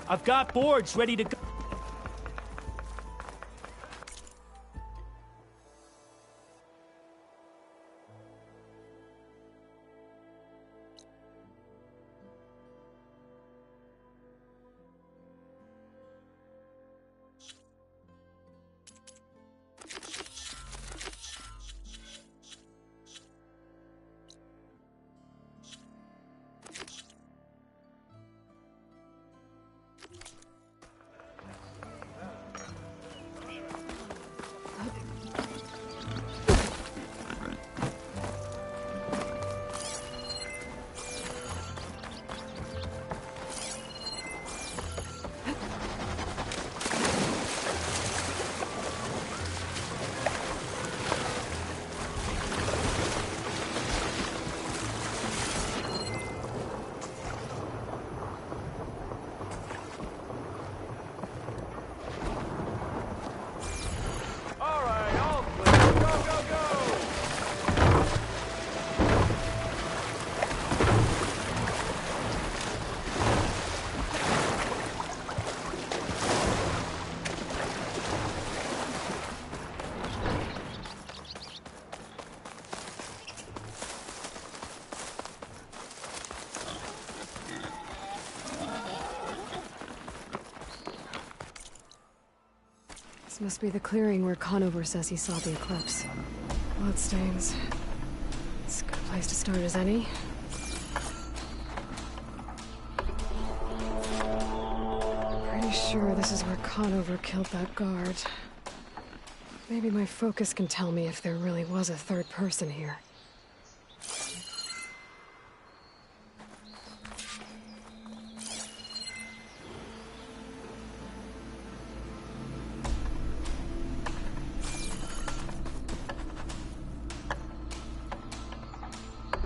I've got boards ready to go. This must be the clearing where Conover says he saw the eclipse. Bloodstains. It's a good place to start as any. Pretty sure this is where Conover killed that guard. Maybe my focus can tell me if there really was a third person here.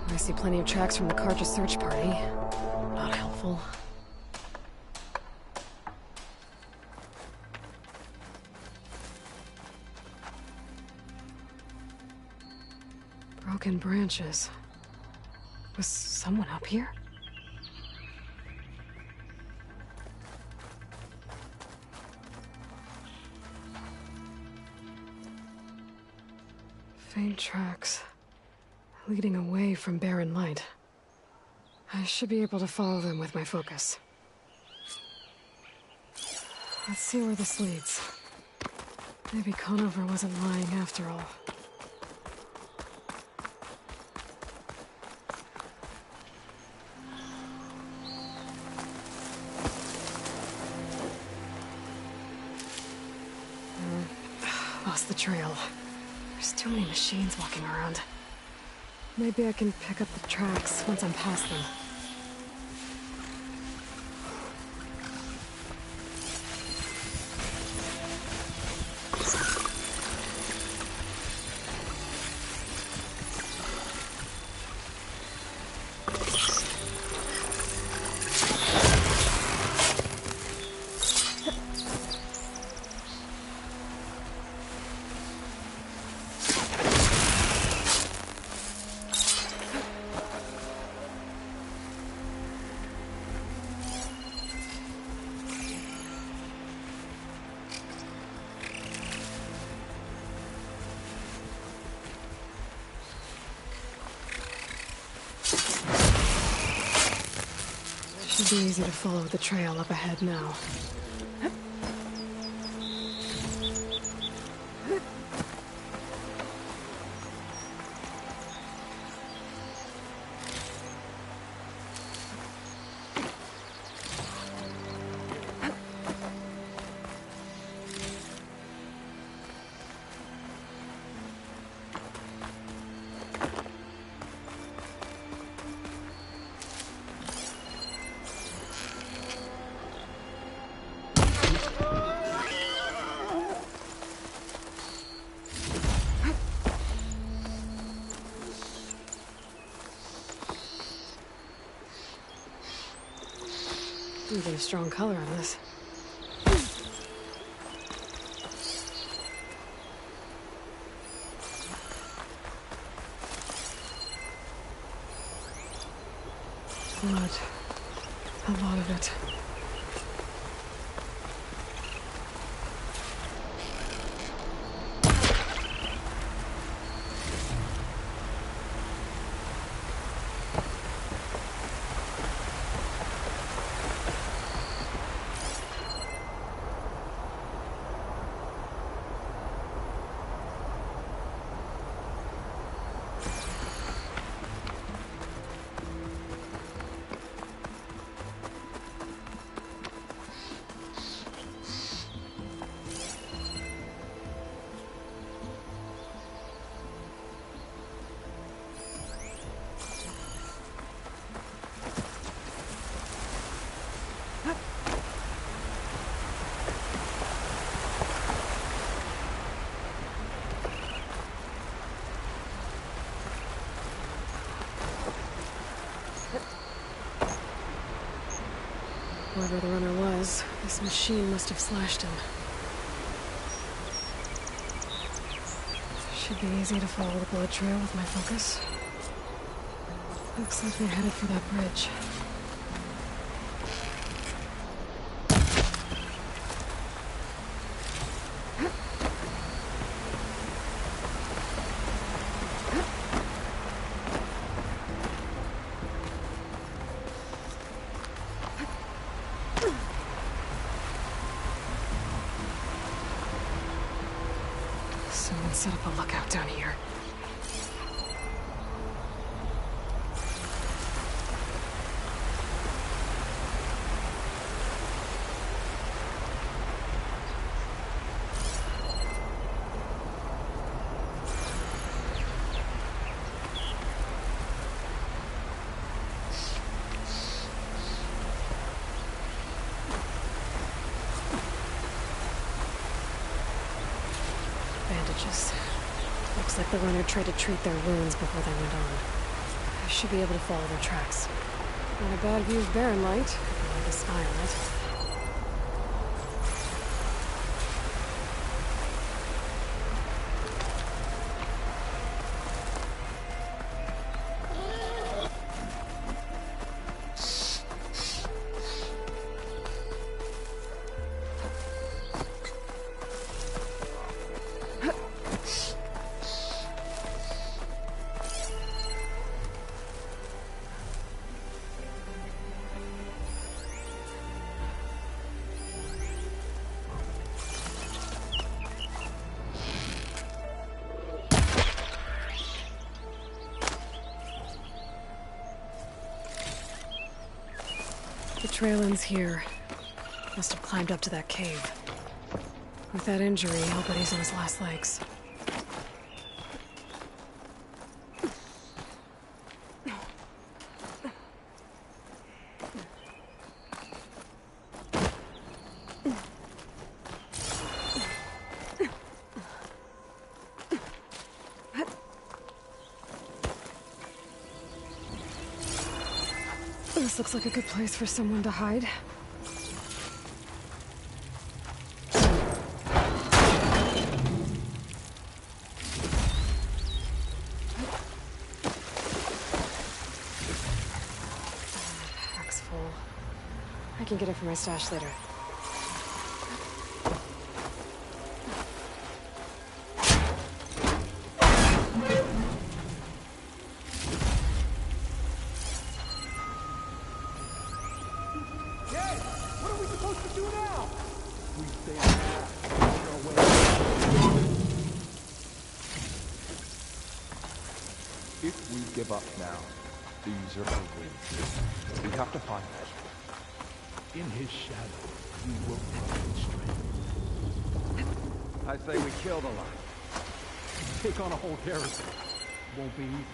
I see plenty of tracks from the Carja search party. Not helpful. Broken branches. Was someone up here? Faint tracks. Leading away from barren light. I should be able to follow them with my focus. Let's see where this leads. Maybe Conover wasn't lying after all. Lost the trail. There's too many machines walking around. Maybe I can pick up the tracks once I'm past them. Should be easy to follow the trail up ahead now. You get a strong color on this. Blood. A lot of it. Whoever the runner was, this machine must have slashed him. Should be easy to follow the blood trail with my focus. Looks like they're headed for that bridge. Someone set up a lookout down here. Bandages. Looks like the runner tried to treat their wounds before they went on. I should be able to follow their tracks. Not a bad view of Barren Light, if I want to spy on it. The trail ends here. Must have climbed up to that cave. With that injury, I'll bet he's on his last legs. This looks like a good place for someone to hide. Pack's full. I can get it from my stash later. If we give up now, these are over. We have to find Ezra. In his shadow, we will find strength. I say we kill the lot. Take on a whole garrison. Won't be easy.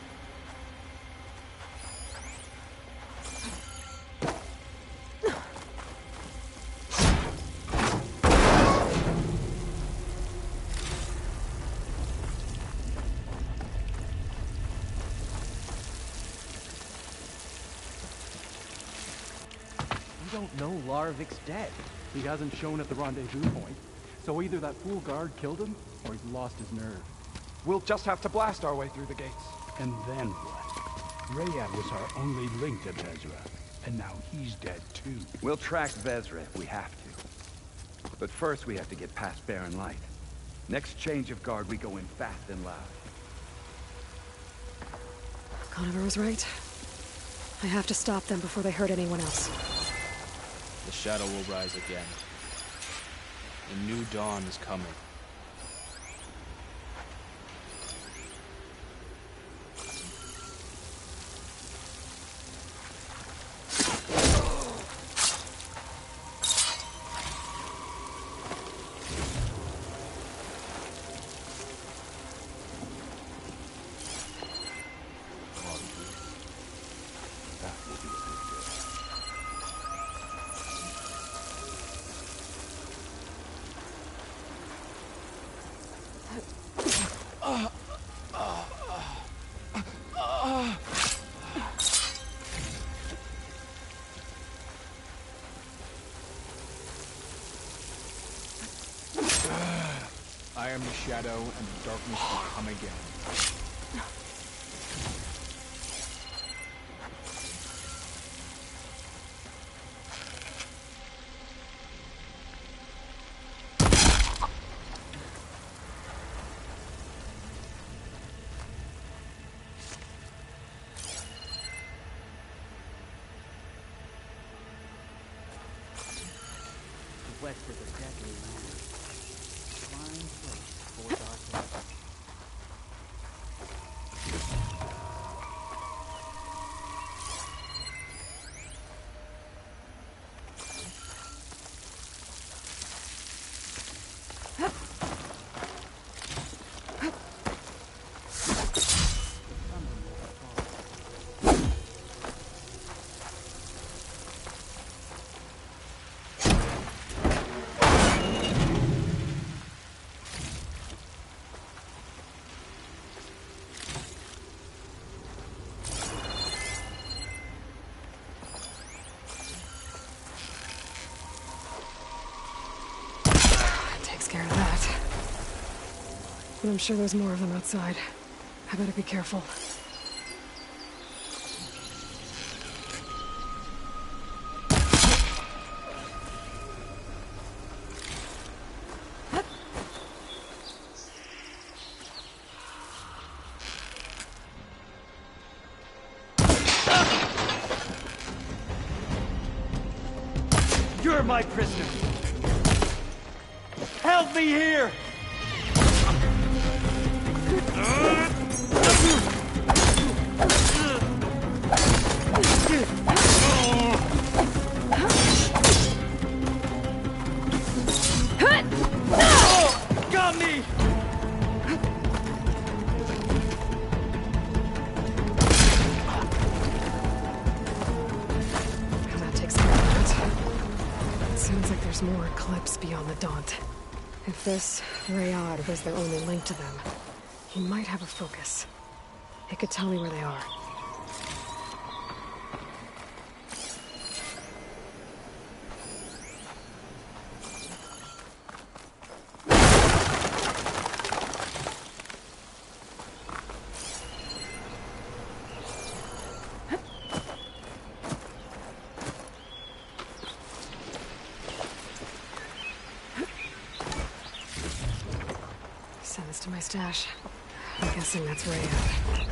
We don't know Larvik's dead. He hasn't shown at the rendezvous point, so either that fool guard killed him, or he's lost his nerve. We'll just have to blast our way through the gates. And then what? Rayad was our only link to Vezra, and now he's dead too. We'll track Vezra if we have to. But first we have to get past Barren Light. Next change of guard, we go in fast and loud. Conover was right. I have to stop them before they hurt anyone else. The shadow will rise again. A new dawn is coming. shadow and the darkness will come again. The West is a deadly land. Fine place for darkness. Takes care of that. But I'm sure there's more of them outside. I better be careful. You're my prisoner! Help me here! Got me! That takes care of that. It sounds like there's more Eclipse beyond the Daunt. If this Rayad was their only link to them, he might have a focus. It could tell me where they are. Send this to my stash. I'm guessing that's Rayad.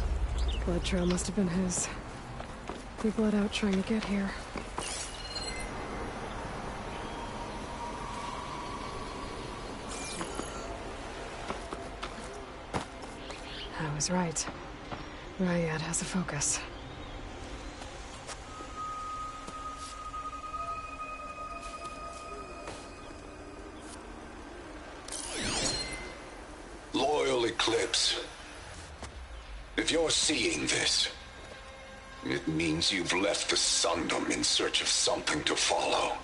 Blood trail must have been his. He bled out trying to get here. I was right. Rayad has a focus. Loyal Eclipse. If you're seeing this, it means you've left the Sundom in search of something to follow.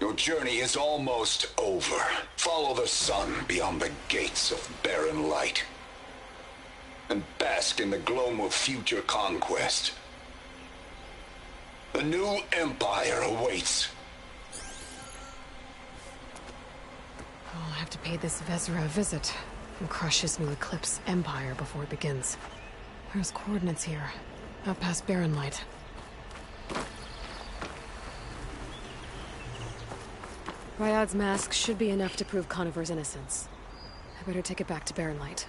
Your journey is almost over. Follow the sun beyond the gates of barren light, and bask in the gloam of future conquest. A new empire awaits. I'll have to pay this Vezra a visit and crush his new Eclipse empire before it begins. There's coordinates here, out past Barren Light. Ryad's mask should be enough to prove Conover's innocence. I better take it back to Barren Light.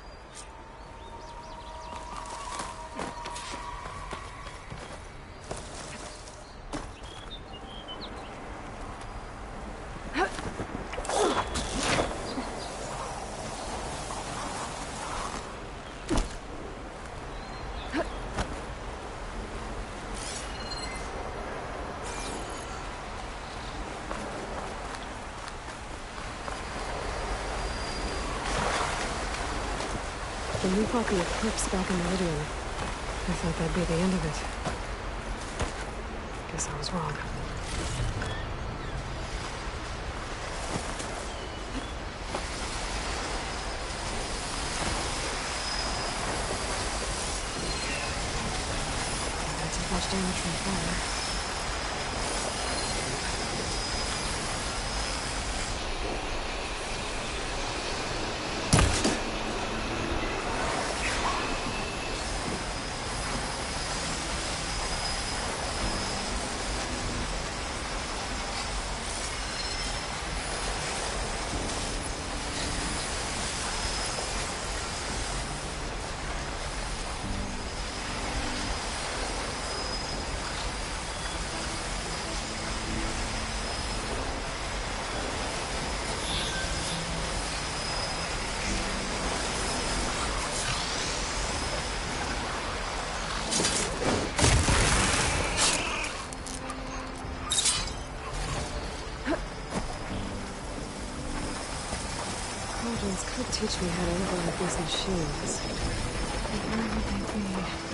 When we fought the Eclipse back in Meridian, I thought that'd be the end of it. Guess I was wrong. Not too much damage from fire. Cauldrons could teach me how to operate these machines. But where would they be?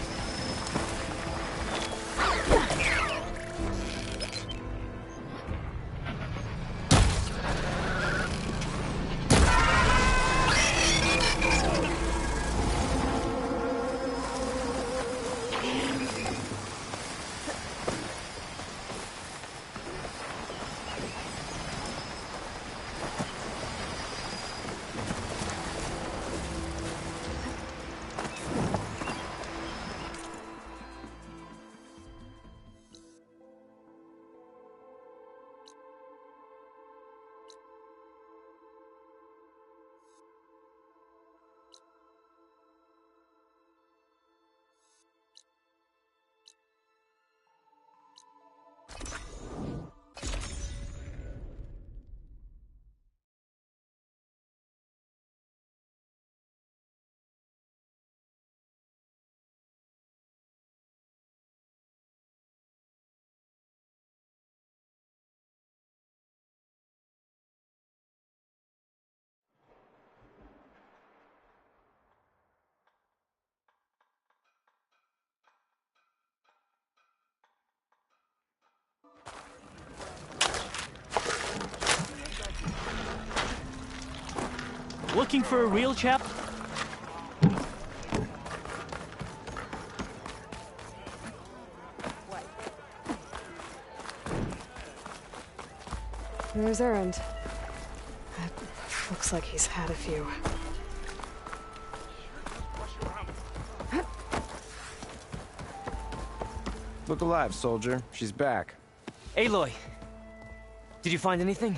Looking for a real chap? There's Erend. It looks like he's had a few. Look alive, soldier. She's back. Aloy! Did you find anything?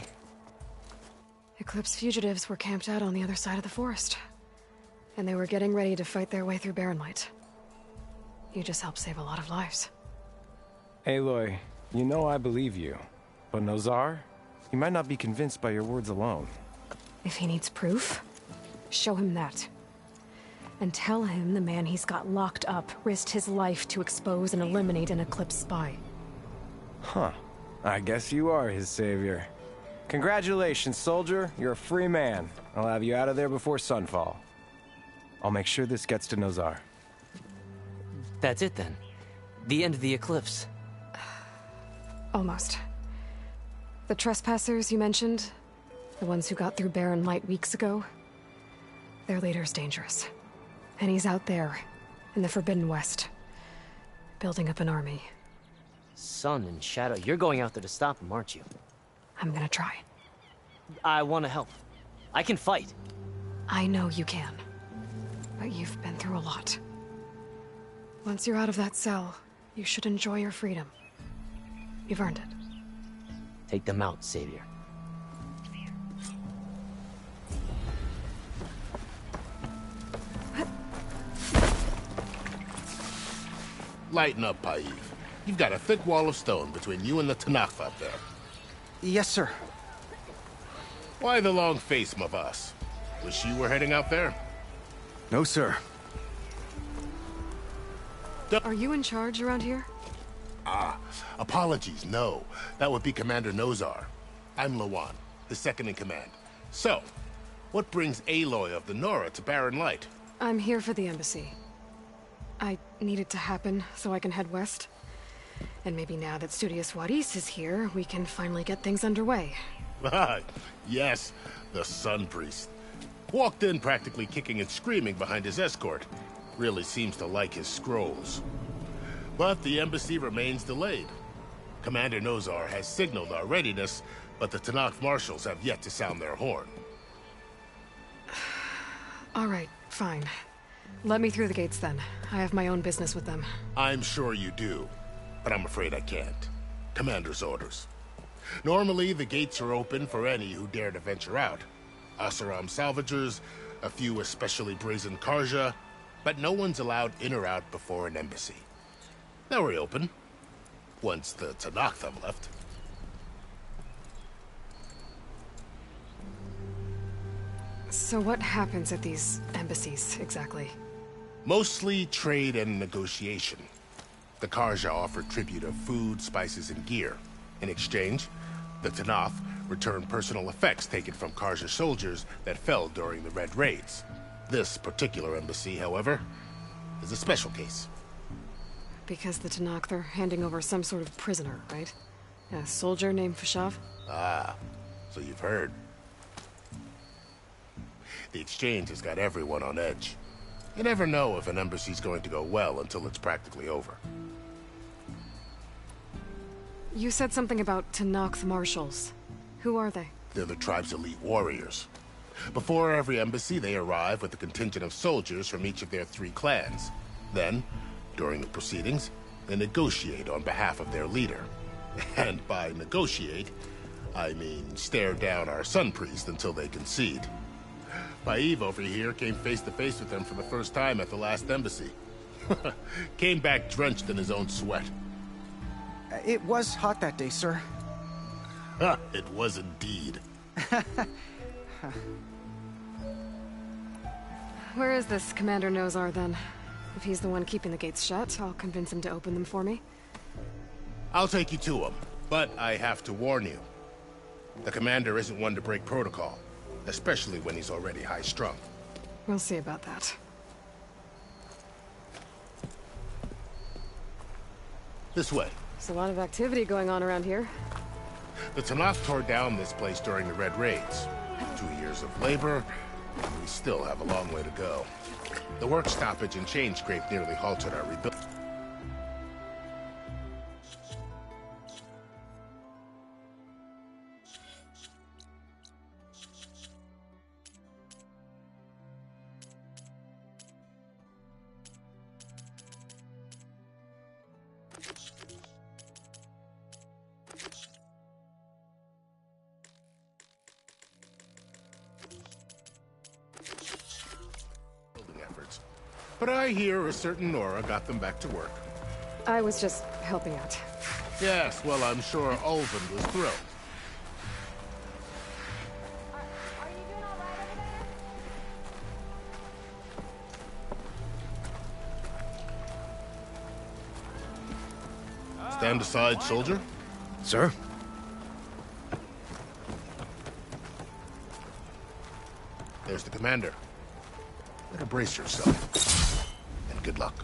Eclipse fugitives were camped out on the other side of the forest. And they were getting ready to fight their way through Barren Light. You just helped save a lot of lives. Aloy, you know I believe you. But Nozar? He might not be convinced by your words alone. If he needs proof, show him that. And tell him the man he's got locked up risked his life to expose and eliminate an Eclipse spy. Huh. I guess you are his savior. Congratulations, soldier. You're a free man. I'll have you out of there before sunfall. I'll make sure this gets to Nozar. That's it then. The end of the Eclipse. Almost. The trespassers you mentioned, the ones who got through Barren Light weeks ago, their leader's dangerous. And he's out there, in the Forbidden West, building up an army. Sun and Shadow, you're going out there to stop him, aren't you? I'm gonna try. I want to help. I can fight. I know you can. But you've been through a lot. Once you're out of that cell, you should enjoy your freedom. You've earned it. Take them out, Savior. Lighten up, Paiv. You've got a thick wall of stone between you and the Tenakth up there. Yes, sir. Why the long face, Mavas? Wish you were heading out there? No, sir. Are you in charge around here? Ah, apologies, no. That would be Commander Nozar. I'm Lawan, the second in command. So, what brings Aloy of the Nora to Barren Light? I'm here for the embassy. I need it to happen so I can head west. And maybe now that Studious Wadis is here, we can finally get things underway. Yes, the Sun Priest. Walked in practically kicking and screaming behind his escort. Really seems to like his scrolls. But the embassy remains delayed. Commander Nozar has signaled our readiness, but the Tenakth marshals have yet to sound their horn. All right, fine. Let me through the gates then. I have my own business with them. I'm sure you do, but I'm afraid I can't. Commander's orders. Normally, the gates are open for any who dare to venture out. Asaram salvagers, a few especially brazen Karja, but no one's allowed in or out before an embassy. They'll reopen, once the Tenakth have left. So what happens at these embassies, exactly? Mostly trade and negotiation. The Karja offer tribute of food, spices, and gear. In exchange, the Tenakth return personal effects taken from Karja soldiers that fell during the Red Raids. This particular embassy, however, is a special case. Because the Tenakth are handing over some sort of prisoner, right? A soldier named Fashav? Ah, so you've heard. The exchange has got everyone on edge. You never know if an embassy's going to go well until it's practically over. You said something about Tenakth marshals. Who are they? They're the tribe's elite warriors. Before every embassy, they arrive with a contingent of soldiers from each of their 3 clans. Then, during the proceedings, they negotiate on behalf of their leader. And by negotiate, I mean stare down our Sun Priest until they concede. Paiv over here came face to face with them for the first time at the last embassy. Came back drenched in his own sweat. It was hot that day, sir. It was indeed. Where is this Commander Nozar, then? If he's the one keeping the gates shut, I'll convince him to open them for me. I'll take you to him, but I have to warn you. The commander isn't one to break protocol, especially when he's already high-strung. We'll see about that. This way. There's a lot of activity going on around here. The Tenakth tore down this place during the Red Raids. 2 years of labor, and we still have a long way to go. The work stoppage and chain scrape nearly halted our rebuild. efforts. But I hear a certain Nora got them back to work. I was just helping out. Yes, well, I'm sure Ulvund was thrilled. Stand aside, soldier. Sir? There's the commander. Better brace yourself. And good luck.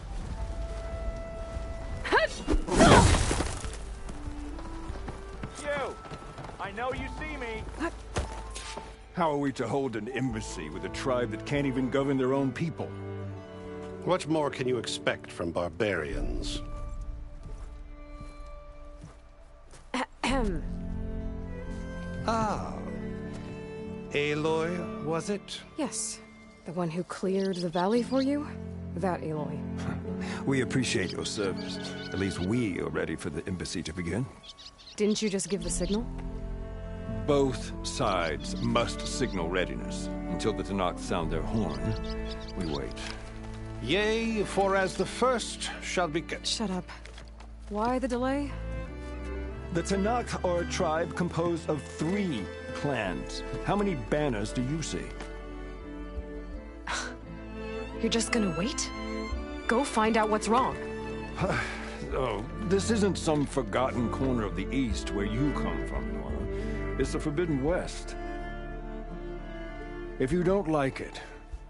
You! I know you see me! How are we to hold an embassy with a tribe that can't even govern their own people? What more can you expect from barbarians? Ah. Aloy, was it? Yes. The one who cleared the valley for you? That Aloy. We appreciate your service. At least we are ready for the embassy to begin. Didn't you just give the signal? Both sides must signal readiness. Until the Tenakth sound their horn, we wait. Yea, for as the first shall be... Shut up. Why the delay? The Tenakth are a tribe composed of 3 clans. How many banners do you see? You're just gonna wait? Go find out what's wrong. Oh, this isn't some forgotten corner of the East where you come from, Nora. It's the Forbidden West. If you don't like it,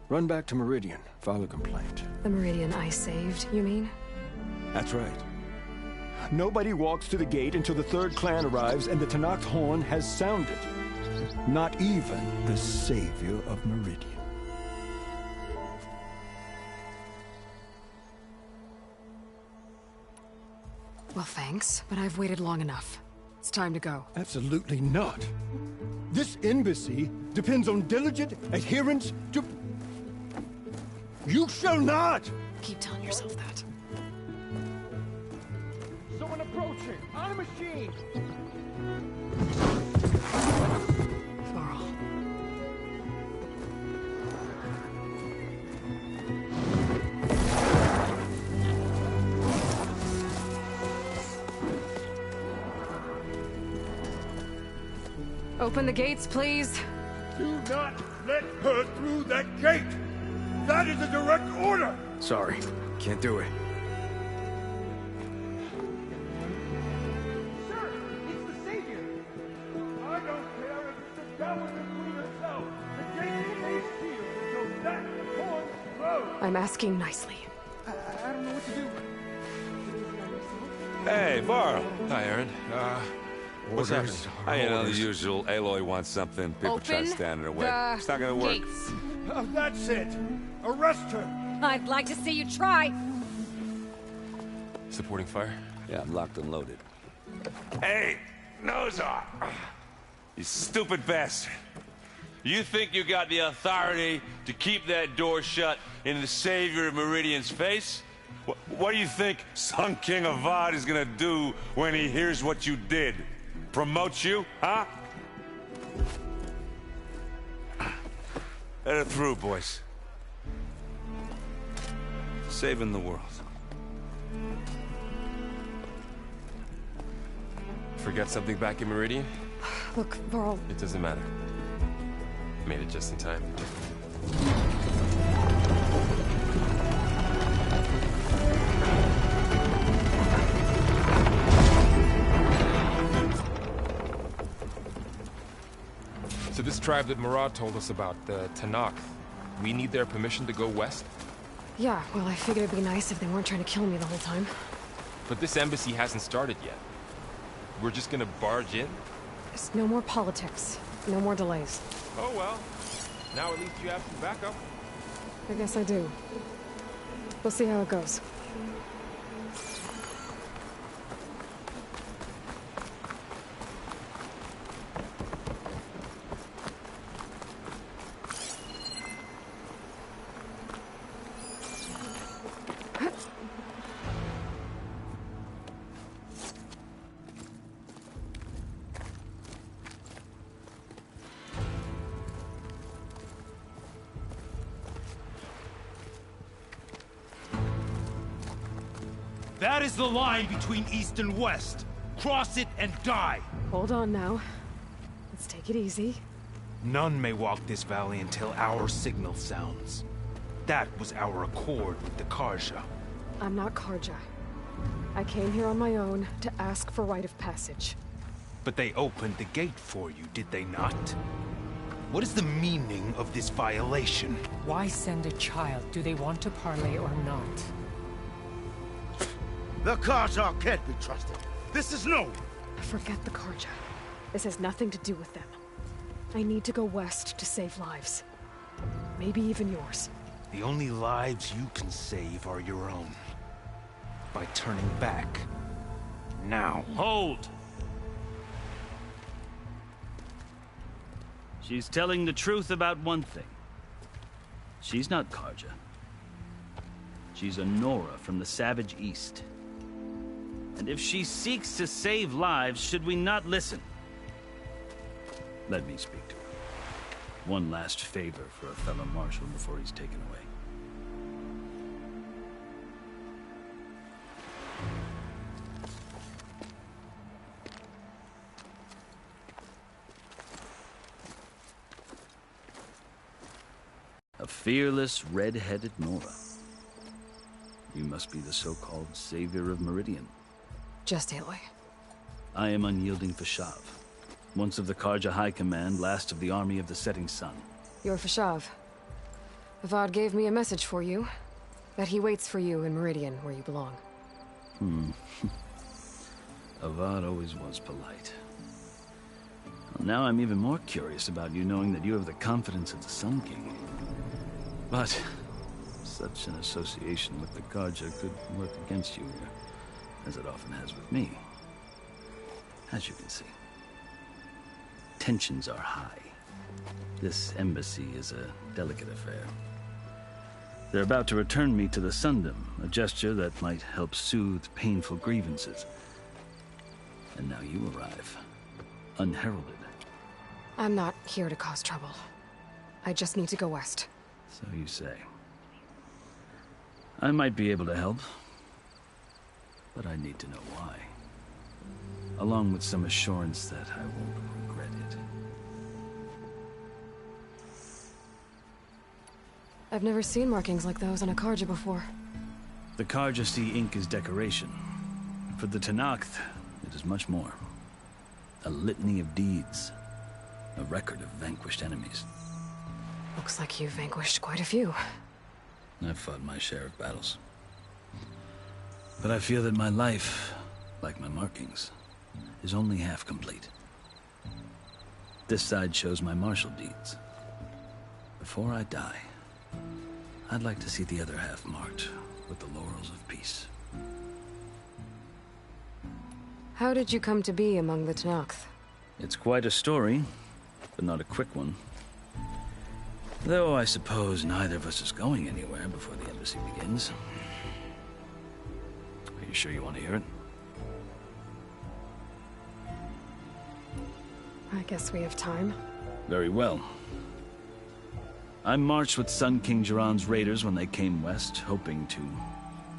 run back to Meridian, file a complaint. The Meridian I saved, you mean? That's right. Nobody walks to the gate until the 3rd clan arrives and the Tenakth horn has sounded. Not even the savior of Meridian. Well, thanks, but I've waited long enough. It's time to go. Absolutely not. This embassy depends on diligent adherence to... You shall not! Keep telling yourself that. Someone approaching! On a machine! Varl. Open the gates, please. Do not let her through that gate! That is a direct order! Sorry, can't do it. Sir, it's the Savior! I don't care I'm asking nicely. I don't know what to do. Hey, Varl. Hi, Aaron. What's happening? You know, the usual. Aloy wants something. People try to stand in her way. It's not gonna work. That's it. Arrest her. I'd like to see you try. Supporting fire? Yeah, I'm locked and loaded. Hey, Nozar! You stupid bastard. You think you got the authority to keep that door shut in the Savior of Meridian's face? What do you think Sun King Avad is gonna do when he hears what you did? Promote you, huh? Let it through, boys. Saving the world. Forget something back in Meridian? Look, Varl. It doesn't matter. Made it just in time. So this tribe that Murad told us about, the Tenakth, we need their permission to go west? Yeah, well, I figured it'd be nice if they weren't trying to kill me the whole time. But this embassy hasn't started yet. We're just gonna barge in? There's no more politics. No more delays. Oh well. Now at least you have some backup. I guess I do. We'll see how it goes. That is the line between East and West. Cross it and die. Hold on now. Let's take it easy. None may walk this valley until our signal sounds. That was our accord with the Carja. I'm not Carja. I came here on my own to ask for rite of passage. But they opened the gate for you, did they not? What is the meaning of this violation? Why send a child? Do they want to parley or not? The Carja can't be trusted. This is no... Forget the Carja. This has nothing to do with them. I need to go west to save lives. Maybe even yours. The only lives you can save are your own. By turning back. Now. Hold! She's telling the truth about one thing. She's not Carja. She's a Nora from the Savage East. And if she seeks to save lives, should we not listen? Let me speak to her. One last favor for a fellow marshal before he's taken away. A fearless, red-headed Nora. You must be the so-called Savior of Meridian. Just Aloy. I am Unyielding Fashav. Once of the Carja High Command, last of the Army of the Setting Sun. You're Fashav. Avad gave me a message for you. That he waits for you in Meridian, where you belong. Avad always was polite. Well, now I'm even more curious about you knowing that you have the confidence of the Sun King. But such an association with the Carja could work against you here, as it often has with me. As you can see, tensions are high. This embassy is a delicate affair. They're about to return me to the Sundom, a gesture that might help soothe painful grievances. And now you arrive, unheralded. I'm not here to cause trouble. I just need to go west. So you say. I might be able to help, but I need to know why. Along with some assurance that I won't regret it. I've never seen markings like those on a Carja before. The Carja see ink as decoration. For the Tenakth, it is much more. A litany of deeds. A record of vanquished enemies. Looks like you've vanquished quite a few. I've fought my share of battles. But I feel that my life, like my markings, is only half complete. This side shows my martial deeds. Before I die, I'd like to see the other half marked with the laurels of peace. How did you come to be among the Tenakth? It's quite a story, but not a quick one. Though I suppose neither of us is going anywhere before the embassy begins. Are you sure you want to hear it? I guess we have time. Very well. I marched with Sun King Jiran's raiders when they came west, hoping to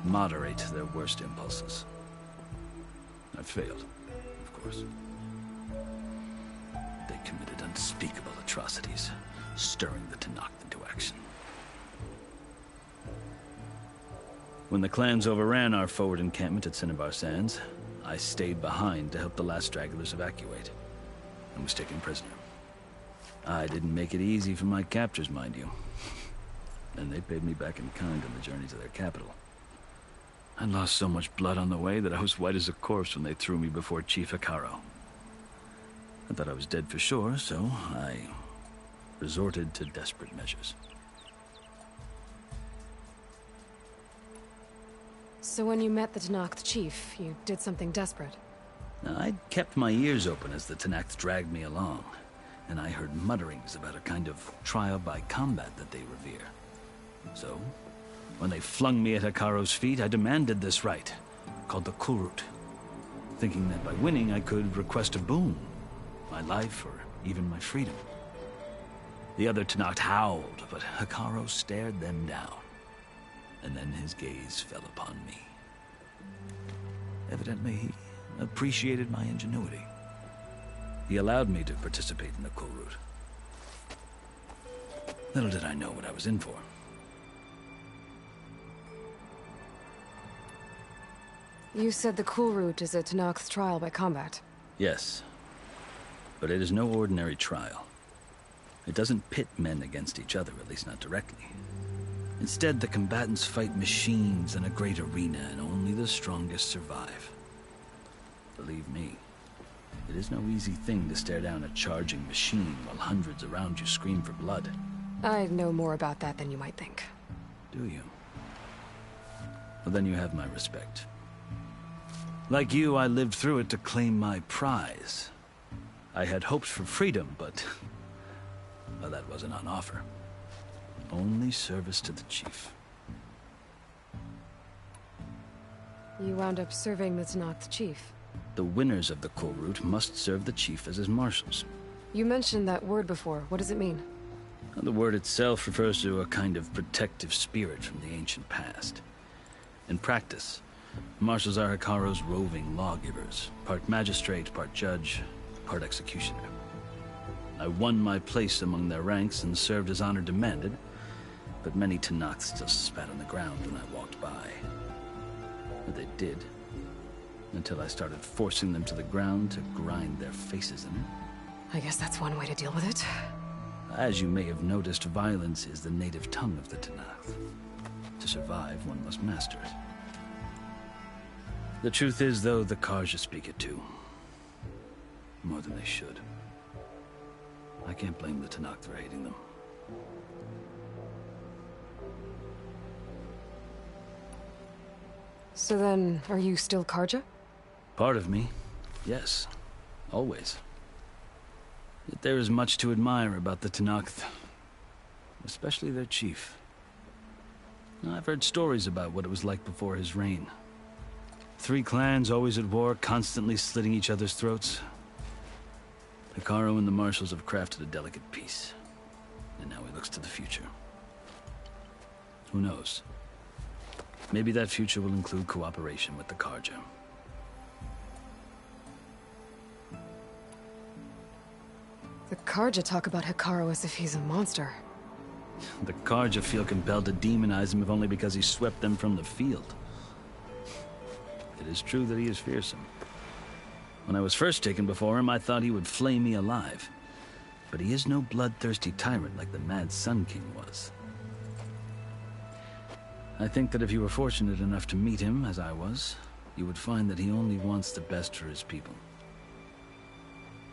moderate their worst impulses. I failed, of course. They committed unspeakable atrocities, stirring the Tenakth into action. When the clans overran our forward encampment at Cinnabar Sands, I stayed behind to help the last stragglers evacuate, and was taken prisoner. I didn't make it easy for my captors, mind you. And they paid me back in kind on the journey to their capital. I lost so much blood on the way that I was white as a corpse when they threw me before Chief Hekarro. I thought I was dead for sure, so I resorted to desperate measures. So when you met the Tenakth chief, you did something desperate? I'd kept my ears open as the Tenakth dragged me along, and I heard mutterings about a kind of trial by combat that they revere. So, when they flung me at Hekarro's feet, I demanded this rite, called the Kulrut, thinking that by winning I could request a boon, my life or even my freedom. The other Tenakth howled, but Hekarro stared them down, and then his gaze fell upon me. Evidently, he appreciated my ingenuity. He allowed me to participate in the Kulrut. Little did I know what I was in for. You said the Kulrut is a Tenakth trial by combat. Yes, but it is no ordinary trial. It doesn't pit men against each other, at least not directly. Instead, the combatants fight machines in a great arena, and only the strongest survive. Believe me, it is no easy thing to stare down a charging machine while hundreds around you scream for blood. I know more about that than you might think. Do you? Well, then you have my respect. Like you, I lived through it to claim my prize. I had hoped for freedom, but well, that wasn't on offer. Only service to the chief. You wound up serving the Tenakth chief. The winners of the Kulrut must serve the chief as his marshals. You mentioned that word before. What does it mean? The word itself refers to a kind of protective spirit from the ancient past. In practice, marshals are Hekarro's roving lawgivers, part magistrate, part judge, part executioner. I won my place among their ranks and served as honor demanded, but many Tenakth still spat on the ground when I walked by. But they did, until I started forcing them to the ground to grind their faces in it. I guess that's one way to deal with it. As you may have noticed, violence is the native tongue of the Tenakth. To survive, one must master it. The truth is, though, the Carja speak it too. More than they should. I can't blame the Tenakth for hating them. So then, are you still Carja? Part of me, yes. Always. Yet there is much to admire about the Tenakth. Especially their chief. I've heard stories about what it was like before his reign. 3 clans always at war, constantly slitting each other's throats. Hekarro and the marshals have crafted a delicate peace. And now he looks to the future. Who knows? Maybe that future will include cooperation with the Carja. The Carja talk about Hekarro as if he's a monster. The Carja feel compelled to demonize him if only because he swept them from the field. It is true that he is fearsome. When I was first taken before him, I thought he would flay me alive. But he is no bloodthirsty tyrant like the Mad Sun King was. I think that if you were fortunate enough to meet him, as I was, you would find that he only wants the best for his people.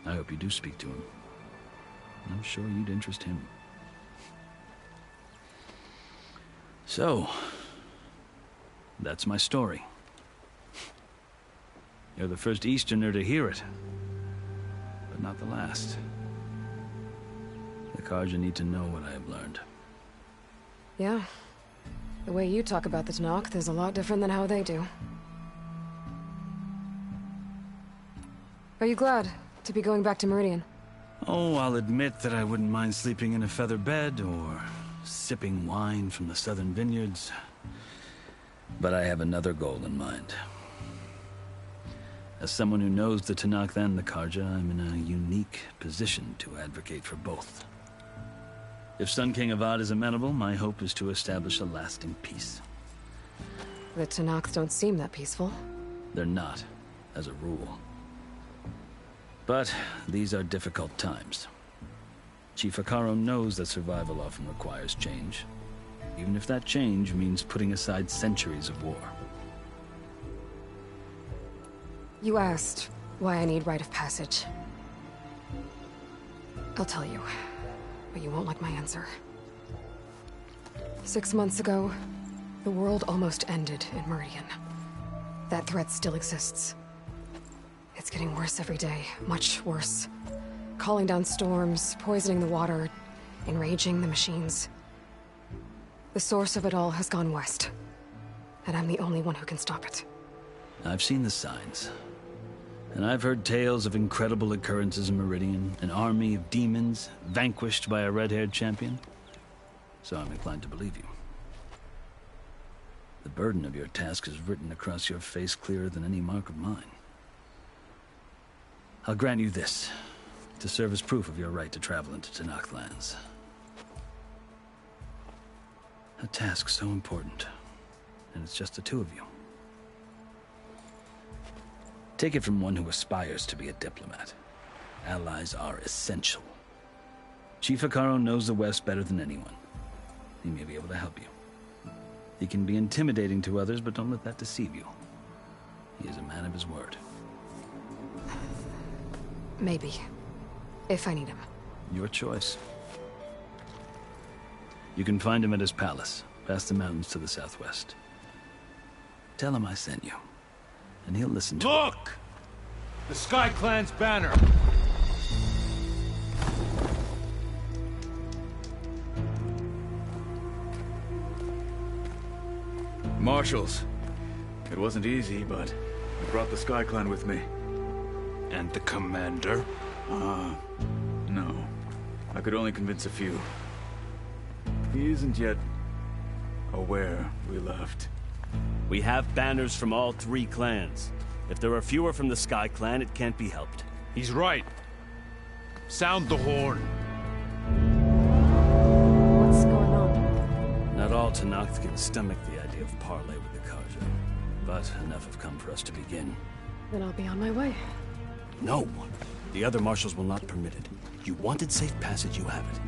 I hope you do speak to him. I'm sure you'd interest him. So, that's my story. You're the first Easterner to hear it, but not the last. The Carja need to know what I have learned. Yeah. The way you talk about the Tenakth is a lot different than how they do. Are you glad to be going back to Meridian? Oh, I'll admit that I wouldn't mind sleeping in a feather bed or sipping wine from the southern vineyards. But I have another goal in mind. As someone who knows the Tenakth and the Carja, I'm in a unique position to advocate for both. If Sun King Avad is amenable, my hope is to establish a lasting peace. The Tenakth don't seem that peaceful. They're not, as a rule. But these are difficult times. Chief Hekarro knows that survival often requires change, even if that change means putting aside centuries of war. You asked why I need rite of passage. I'll tell you, but you won't like my answer. 6 months ago, the world almost ended in Meridian. That threat still exists. It's getting worse every day, much worse. Calling down storms, poisoning the water, enraging the machines. The source of it all has gone west, and I'm the only one who can stop it. I've seen the signs. And I've heard tales of incredible occurrences in Meridian, an army of demons vanquished by a red-haired champion. So I'm inclined to believe you. The burden of your task is written across your face clearer than any mark of mine. I'll grant you this, to serve as proof of your right to travel into Tenakth lands. A task so important, and it's just the two of you. Take it from one who aspires to be a diplomat. Allies are essential. Chief Hekarro knows the West better than anyone. He may be able to help you. He can be intimidating to others, but don't let that deceive you. He is a man of his word. Maybe. If I need him. Your choice. You can find him at his palace, past the mountains to the southwest. Tell him I sent you, and he'll listen to Look! The Sky Clan's banner! Marshals. It wasn't easy, but I brought the Sky Clan with me. And the commander? No. I could only convince a few. He isn't yet aware we left. We have banners from all 3 clans. If there are fewer from the Sky Clan, it can't be helped. He's right. Sound the horn. What's going on? Not all Tenakth can stomach the idea of parley with the Carja, but enough have come for us to begin. Then I'll be on my way. No! The other marshals will not permit it. You wanted safe passage, you have it.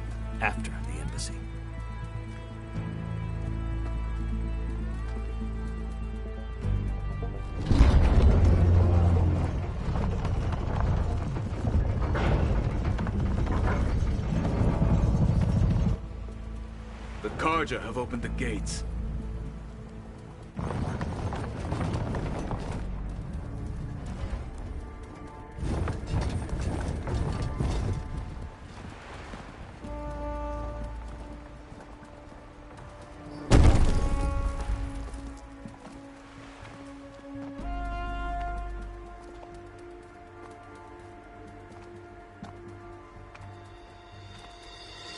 After the embassy. The Carja have opened the gates.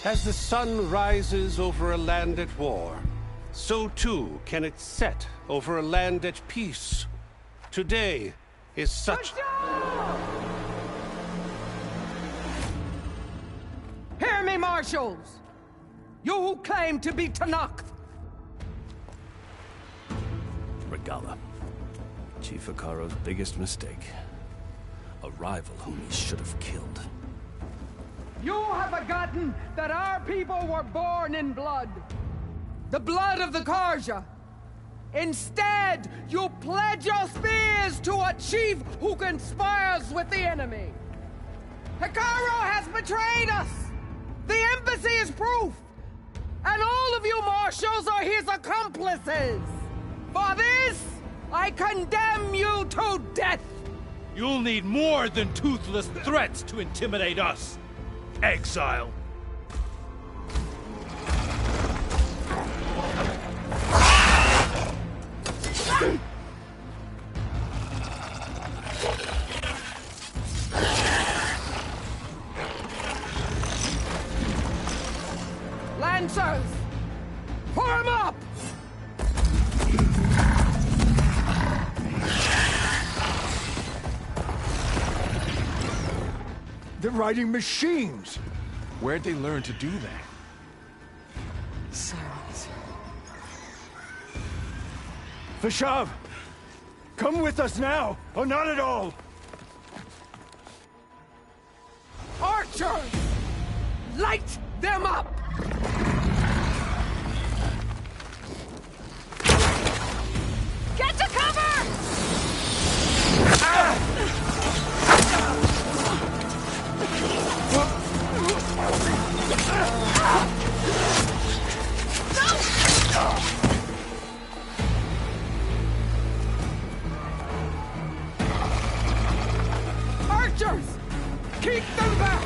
As the sun rises over a land at war, so too can it set over a land at peace. Today is such... Hear me, marshals! You who claim to be Tenakth! Regalla. Chief Hekarro's biggest mistake. A rival whom he should have killed. You have forgotten that our people were born in blood. The blood of the Carja. Instead, you pledge your spears to a chief who conspires with the enemy. Hekarro has betrayed us! The embassy is proof! And all of you marshals are his accomplices! For this, I condemn you to death! You'll need more than toothless threats to intimidate us, exile. Lancers! Form up! They're riding machines! Where'd they learn to do that? Silence. Vashav! Come with us now, or not at all! Archers! Light them up! Get to cover! Archers! Keep them back!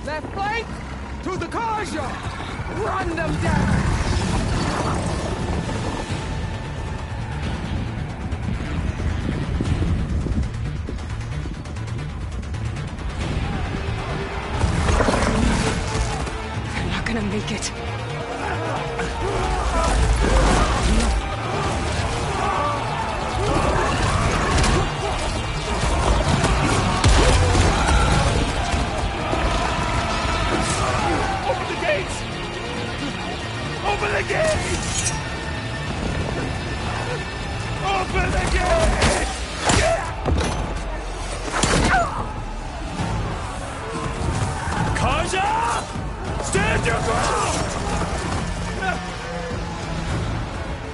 Left flank to the Karja! Run them down! They're not gonna make it. Open the gates! Open the gates! Open the gates! Karja! Stand your ground!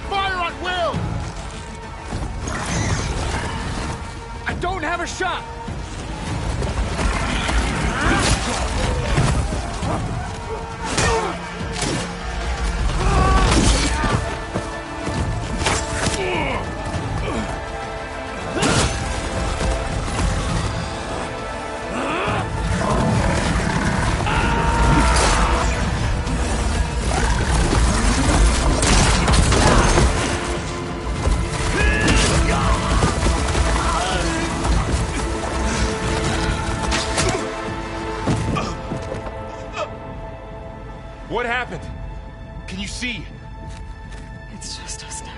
Fire at will! I don't have a shot! What happened? Can you see? It's just us now.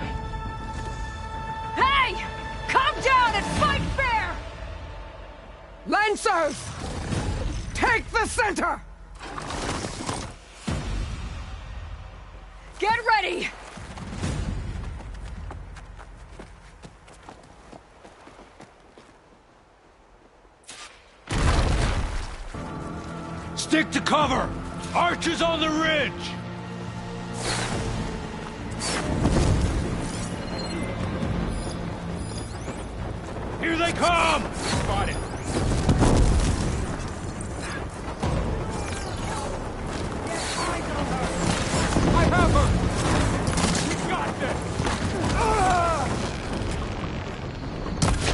Hey! Come down and fight fair! Lancers! Take the center! Get ready! Stick to cover! Archers on the ridge! Here they come! Spotted. I have her! You got this!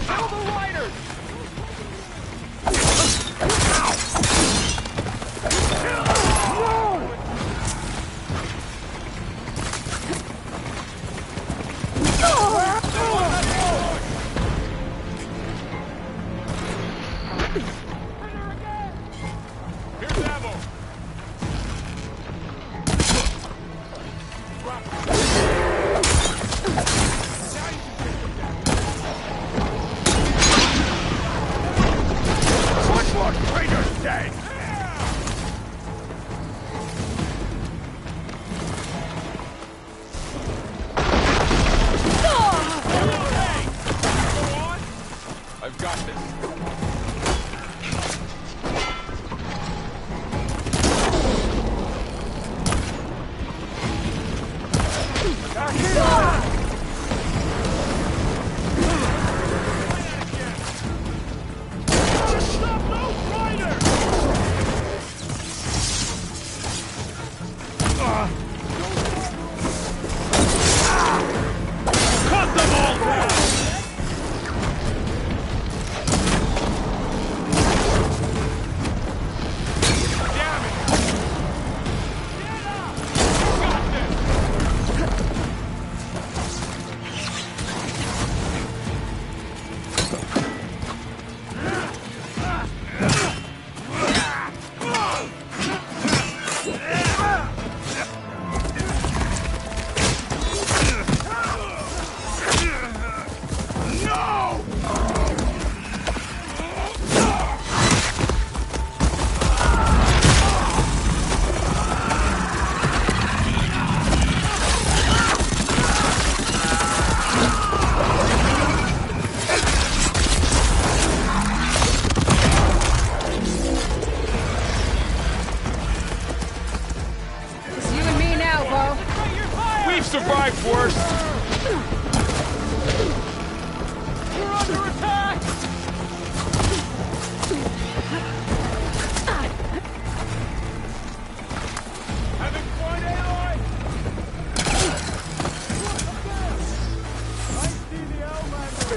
Kill the riders! Here's ammo. One more traitor's dead! Cut them all down! We've survived worse! We're under attack! Having fun, Aloy? I see the Outlander!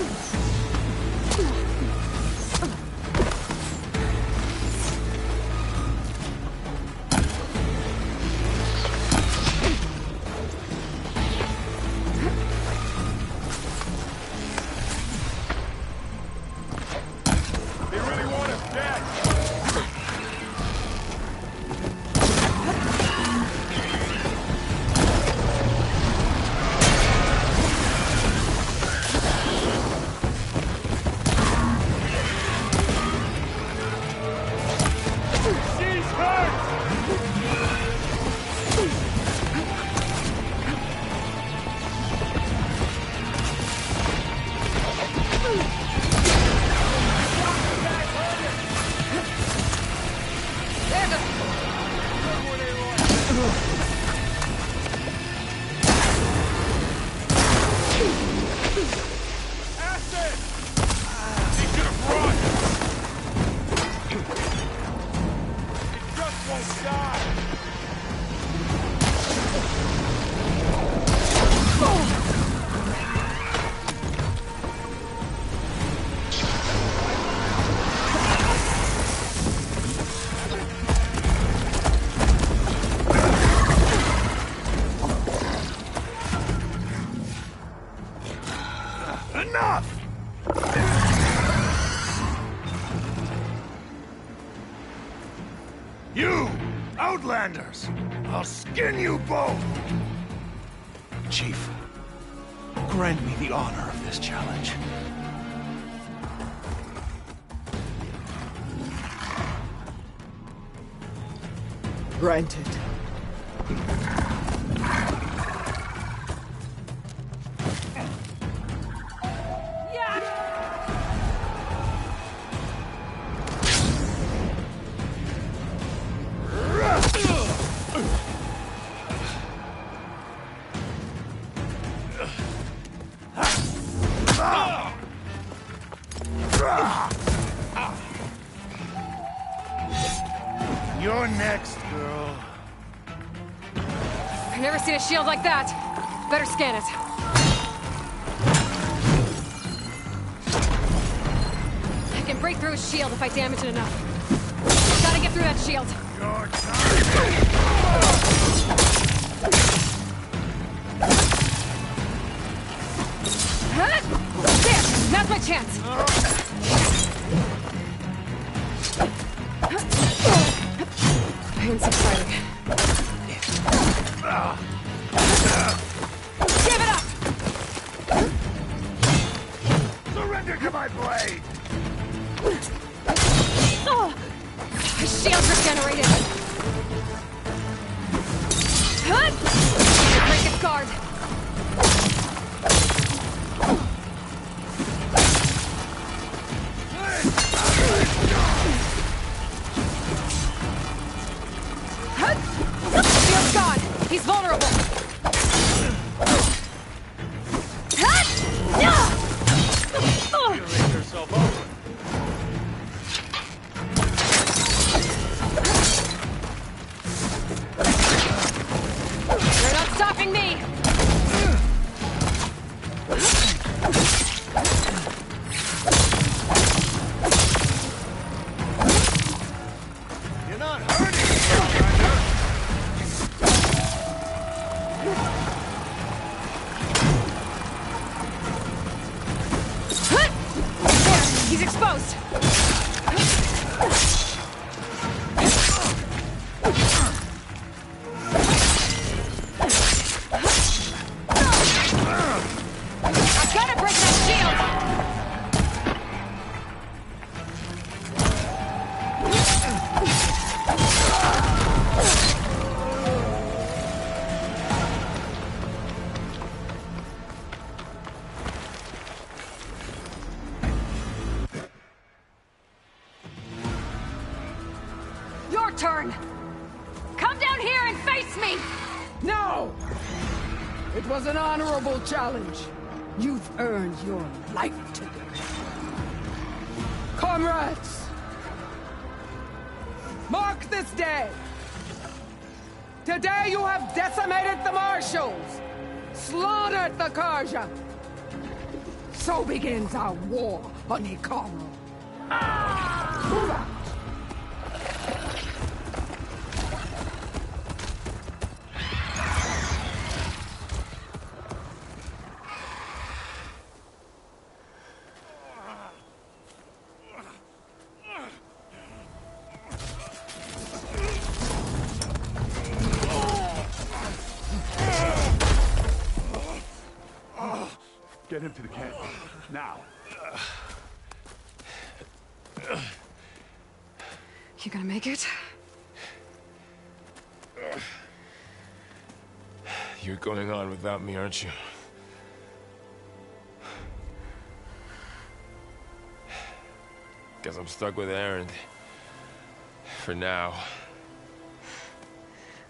You! Outlanders! I'll skin you both! Chief, grant me the honor of this challenge. Granted. You're next, girl. I've never seen a shield like that. Better scan it. I can break through his shield if I damage it enough. Gotta get through that shield. There! Now's my chance! Pain subsiding. Give it up! Surrender to my blade! His shield's regenerated! Break its guard! Shield's gone! He's vulnerable! return! Come down here and face me! No! It was an honorable challenge. You've earned your life today. Comrades! Mark this day! Today you have decimated the Marshals! Slaughtered the Karja! So begins our war on Hekarro. Move out! Get him to the camp. Now. You gonna make it? You're going on without me, aren't you? Guess I'm stuck with Erend. For now.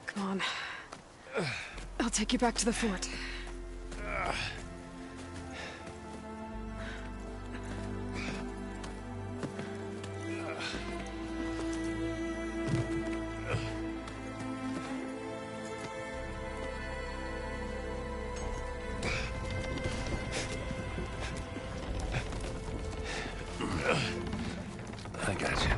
Come on. I'll take you back to the fort. I got you.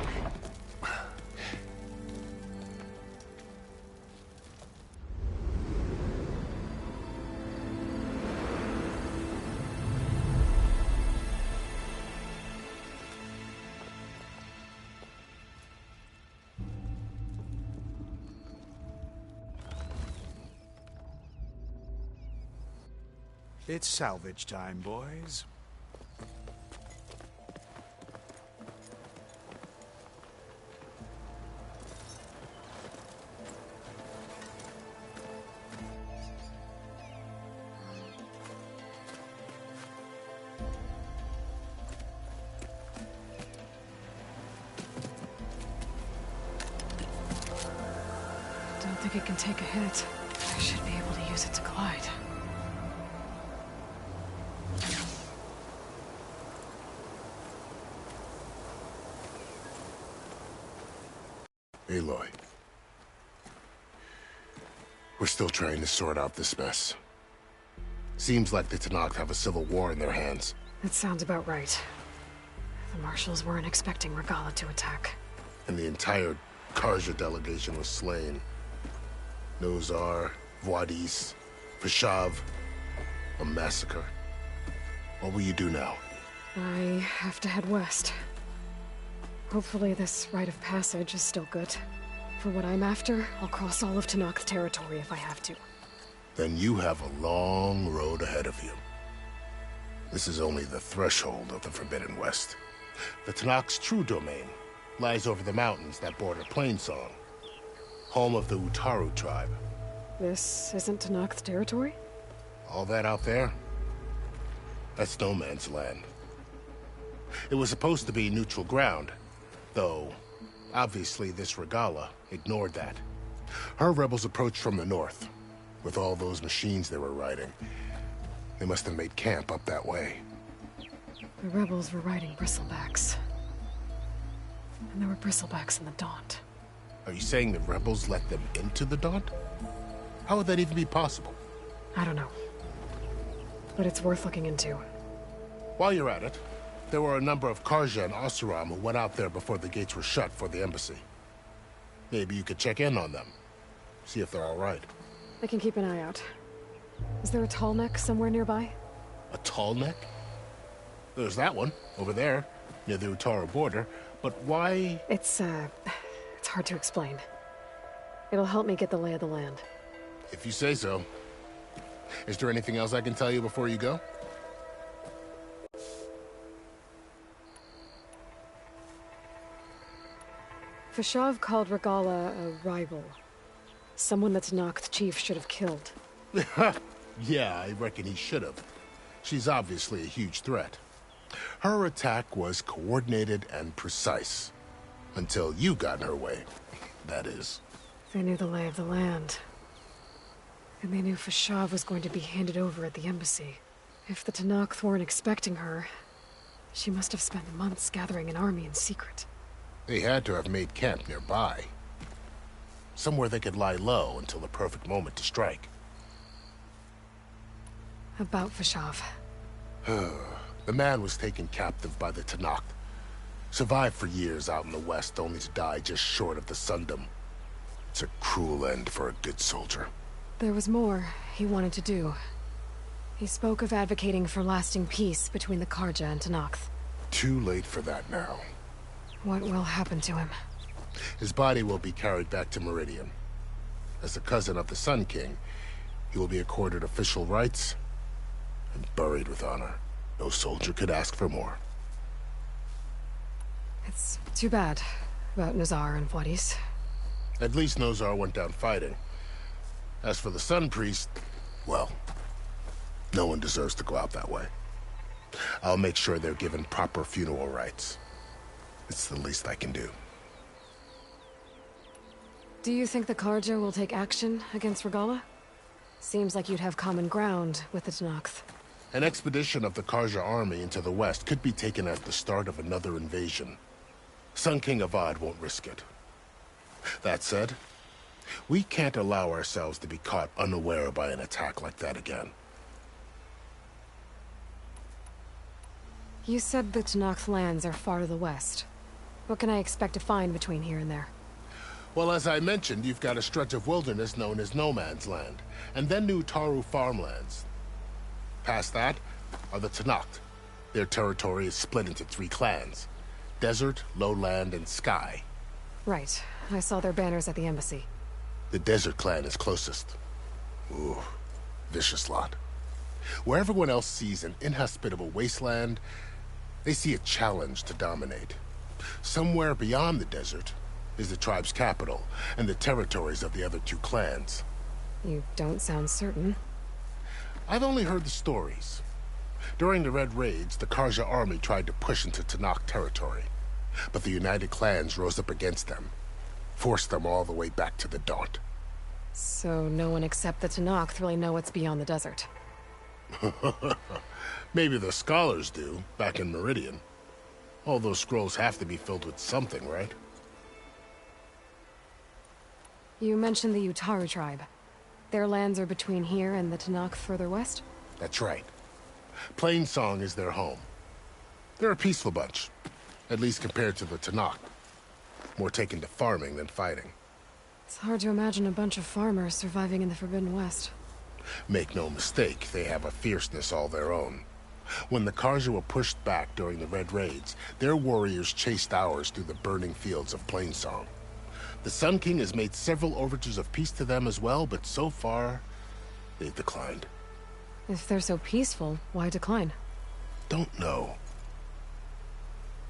It's salvage time, boys. Don't think it can take a hit. I should be able to use it to glide. Aloy. We're still trying to sort out this mess. Seems like the Tenakth have a civil war in their hands. That sounds about right. The Marshals weren't expecting Regalla to attack. And the entire Karja delegation was slain. Nozar, Vuadis, Fashav. A massacre. What will you do now? I have to head west. Hopefully this rite of passage is still good. For what I'm after, I'll cross all of Tenakth territory if I have to. Then you have a long road ahead of you. This is only the threshold of the Forbidden West. The Tenakth's true domain lies over the mountains that border Plainsong, home of the Utaru tribe. This isn't Tenakth territory? All that out there? That's no man's land. It was supposed to be neutral ground, though obviously this Regalla ignored that. Her rebels approached from the north, with all those machines they were riding. They must have made camp up that way. The rebels were riding bristlebacks. And there were bristlebacks in the Daunt. Are you saying the rebels let them into the Daunt? How would that even be possible? I don't know. But it's worth looking into. While you're at it, there were a number of Karja and Oseram who went out there before the gates were shut for the embassy. Maybe you could check in on them. See if they're all right. I can keep an eye out. Is there a tall neck somewhere nearby? A tall neck? There's that one, over there, near the Utaru border. But why? It's hard to explain. It'll help me get the lay of the land. If you say so. Is there anything else I can tell you before you go? Fashav called Regalla a rival. Someone that Tenakth chief should have killed. Yeah, I reckon he should have. She's obviously a huge threat. Her attack was coordinated and precise. Until you got in her way. that is. They knew the lay of the land. And they knew Fashav was going to be handed over at the embassy. If the Tenakth weren't expecting her, she must have spent months gathering an army in secret. They had to have made camp nearby. Somewhere they could lie low until the perfect moment to strike. About Fashav. The man was taken captive by the Tenakth. Survived for years out in the west, only to die just short of the Sundom. It's a cruel end for a good soldier. There was more he wanted to do. He spoke of advocating for lasting peace between the Karja and Tenakth. Too late for that now. What will happen to him? His body will be carried back to Meridian. As a cousin of the Sun King, he will be accorded official rights and buried with honor. No soldier could ask for more. It's too bad about Nazar and Wadis. At least Nozar went down fighting. As for the Sun Priest, well, no one deserves to go out that way. I'll make sure they're given proper funeral rites. It's the least I can do. Do you think the Karja will take action against Regalla? Seems like you'd have common ground with the Tenakth. An expedition of the Karja army into the west could be taken at the start of another invasion. Sun King Avad won't risk it. That said, we can't allow ourselves to be caught unaware by an attack like that again. You said the Tenakth lands are far to the west. What can I expect to find between here and there? Well, as I mentioned, you've got a stretch of wilderness known as No Man's Land, and then New Taru farmlands. Past that are the Tenakth. Their territory is split into 3 clans: Desert, Lowland, and Sky. Right. I saw their banners at the embassy. The Desert clan is closest. Ooh, vicious lot. Where everyone else sees an inhospitable wasteland, they see a challenge to dominate. Somewhere beyond the desert is the tribe's capital, and the territories of the other 2 clans. You don't sound certain. I've only heard the stories. During the Red Raids, the Karja army tried to push into Tenakth territory, but the United Clans rose up against them, forced them all the way back to the Daunt. So no one except the Tenakth really know what's beyond the desert. Maybe the scholars do, back in Meridian. All those scrolls have to be filled with something, right? You mentioned the Utaru tribe. Their lands are between here and the Tenakth further west? That's right. Plainsong is their home. They're a peaceful bunch, at least compared to the Tenakth. More taken to farming than fighting. It's hard to imagine a bunch of farmers surviving in the Forbidden West. Make no mistake, they have a fierceness all their own. When the Karja were pushed back during the Red Raids, their warriors chased ours through the burning fields of Plainsong. The Sun King has made several overtures of peace to them as well, but so far, they've declined. If they're so peaceful, why decline? Don't know.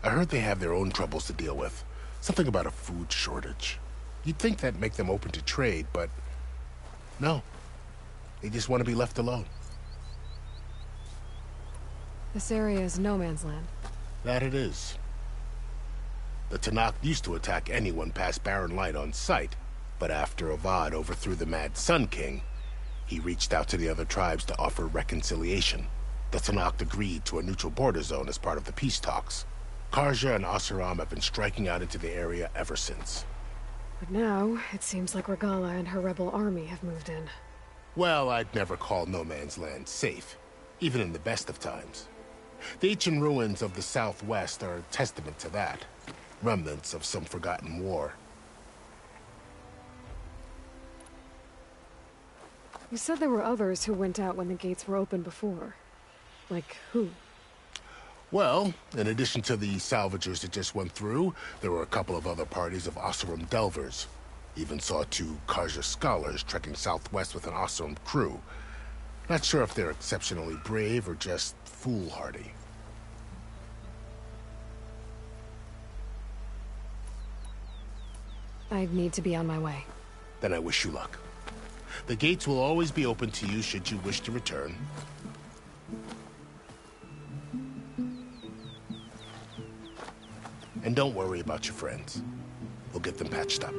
I heard they have their own troubles to deal with. Something about a food shortage. You'd think that'd make them open to trade, but no. They just want to be left alone. This area is no man's land. That it is. The Tenakth used to attack anyone past Barren Light on sight, but after Avad overthrew the Mad Sun King, he reached out to the other tribes to offer reconciliation. The Tenakth agreed to a neutral border zone as part of the peace talks. Karja and Oseram have been striking out into the area ever since. But now, it seems like Regalla and her rebel army have moved in. Well, I'd never call No Man's Land safe, even in the best of times. The ancient ruins of the Southwest are a testament to that. Remnants of some forgotten war. You said there were others who went out when the gates were open before. Like who? Well, in addition to the salvagers that just went through, there were a couple of other parties of Oseram delvers. Even saw 2 Karja scholars trekking southwest with an Oseram crew. Not sure if they're exceptionally brave or just foolhardy. I'd need to be on my way. Then I wish you luck. The gates will always be open to you should you wish to return. And don't worry about your friends. We'll get them patched up.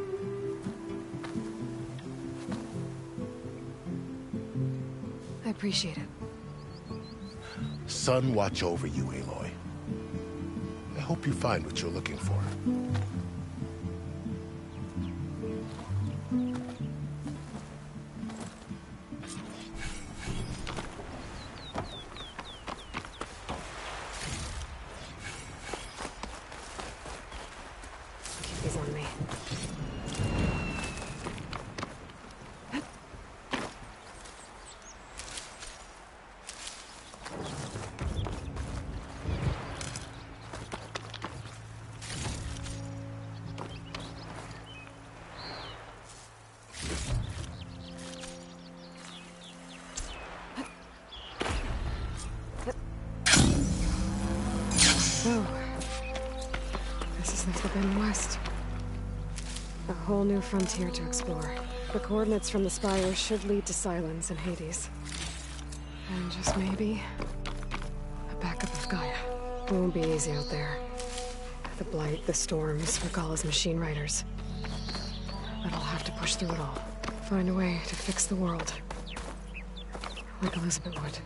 I appreciate it. Sun watch over you, Aloy. I hope you find what you're looking for. Keep these on me. So, this is the Forbidden West. A whole new frontier to explore. The coordinates from the spire should lead to Sylens and Hades. And just maybe, a backup of Gaia. It won't be easy out there. The Blight, the Storms, Regalla's machine riders. But I'll have to push through it all. Find a way to fix the world. Like Elizabeth would.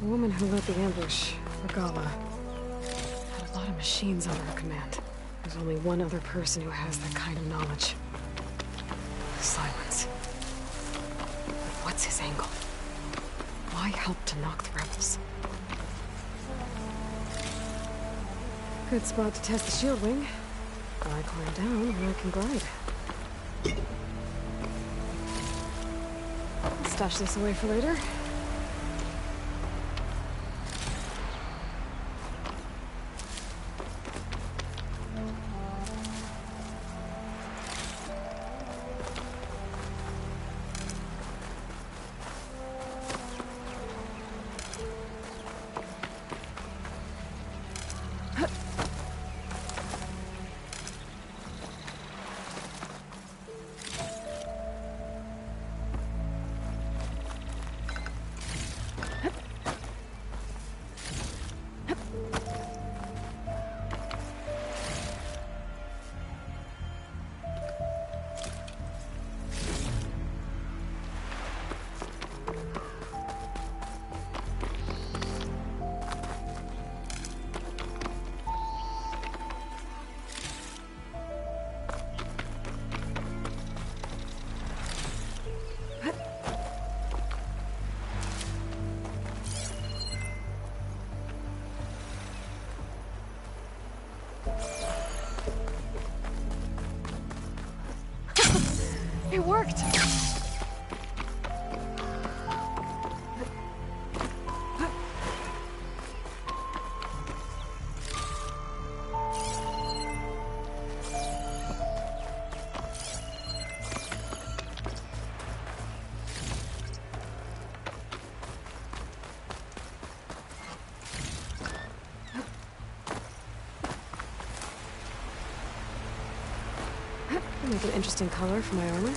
The woman who led the ambush, Regalla, had a lot of machines under her command. There's only one other person who has that kind of knowledge. Silence. But what's his angle? Why help to knock the rebels? Good spot to test the shield wing. I climb down and I can glide. I'll stash this away for later. It worked! Make an interesting color for my armor.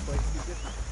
place to be different.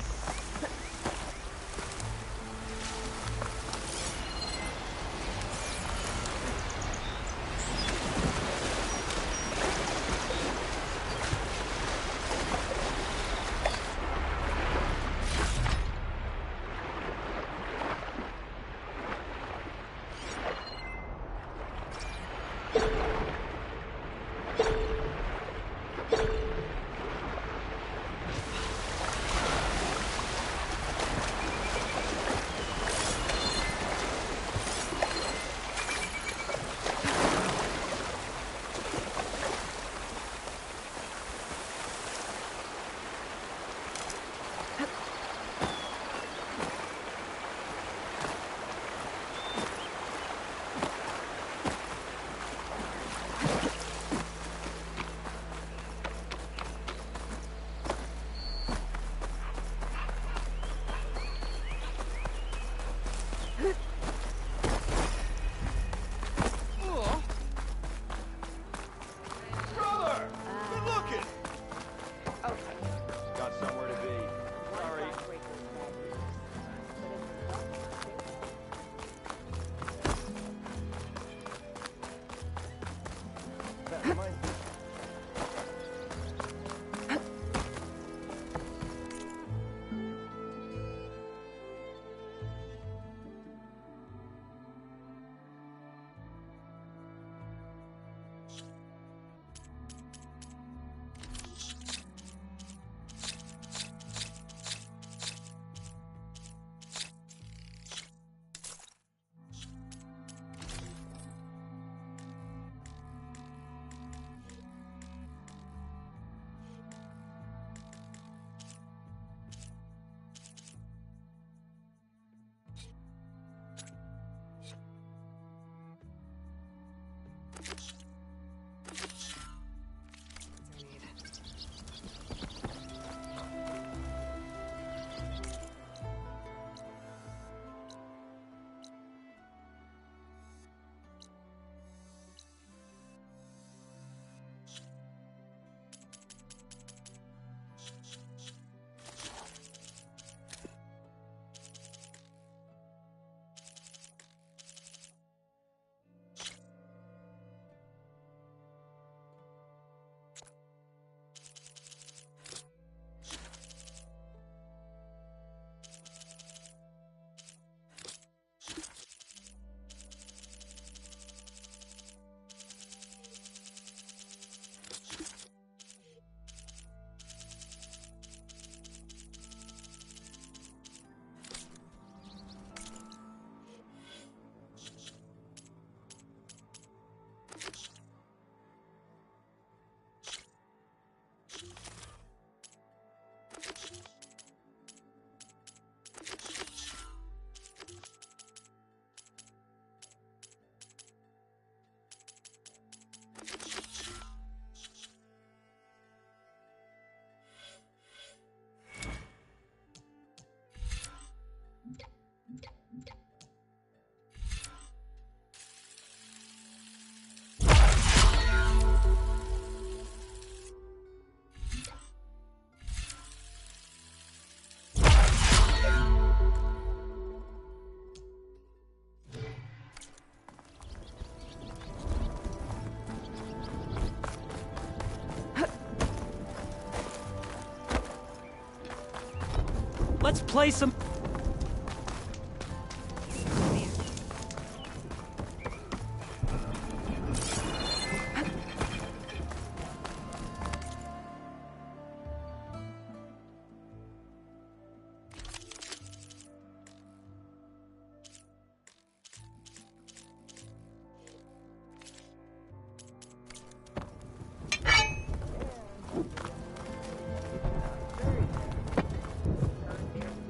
Let's play some...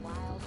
Wild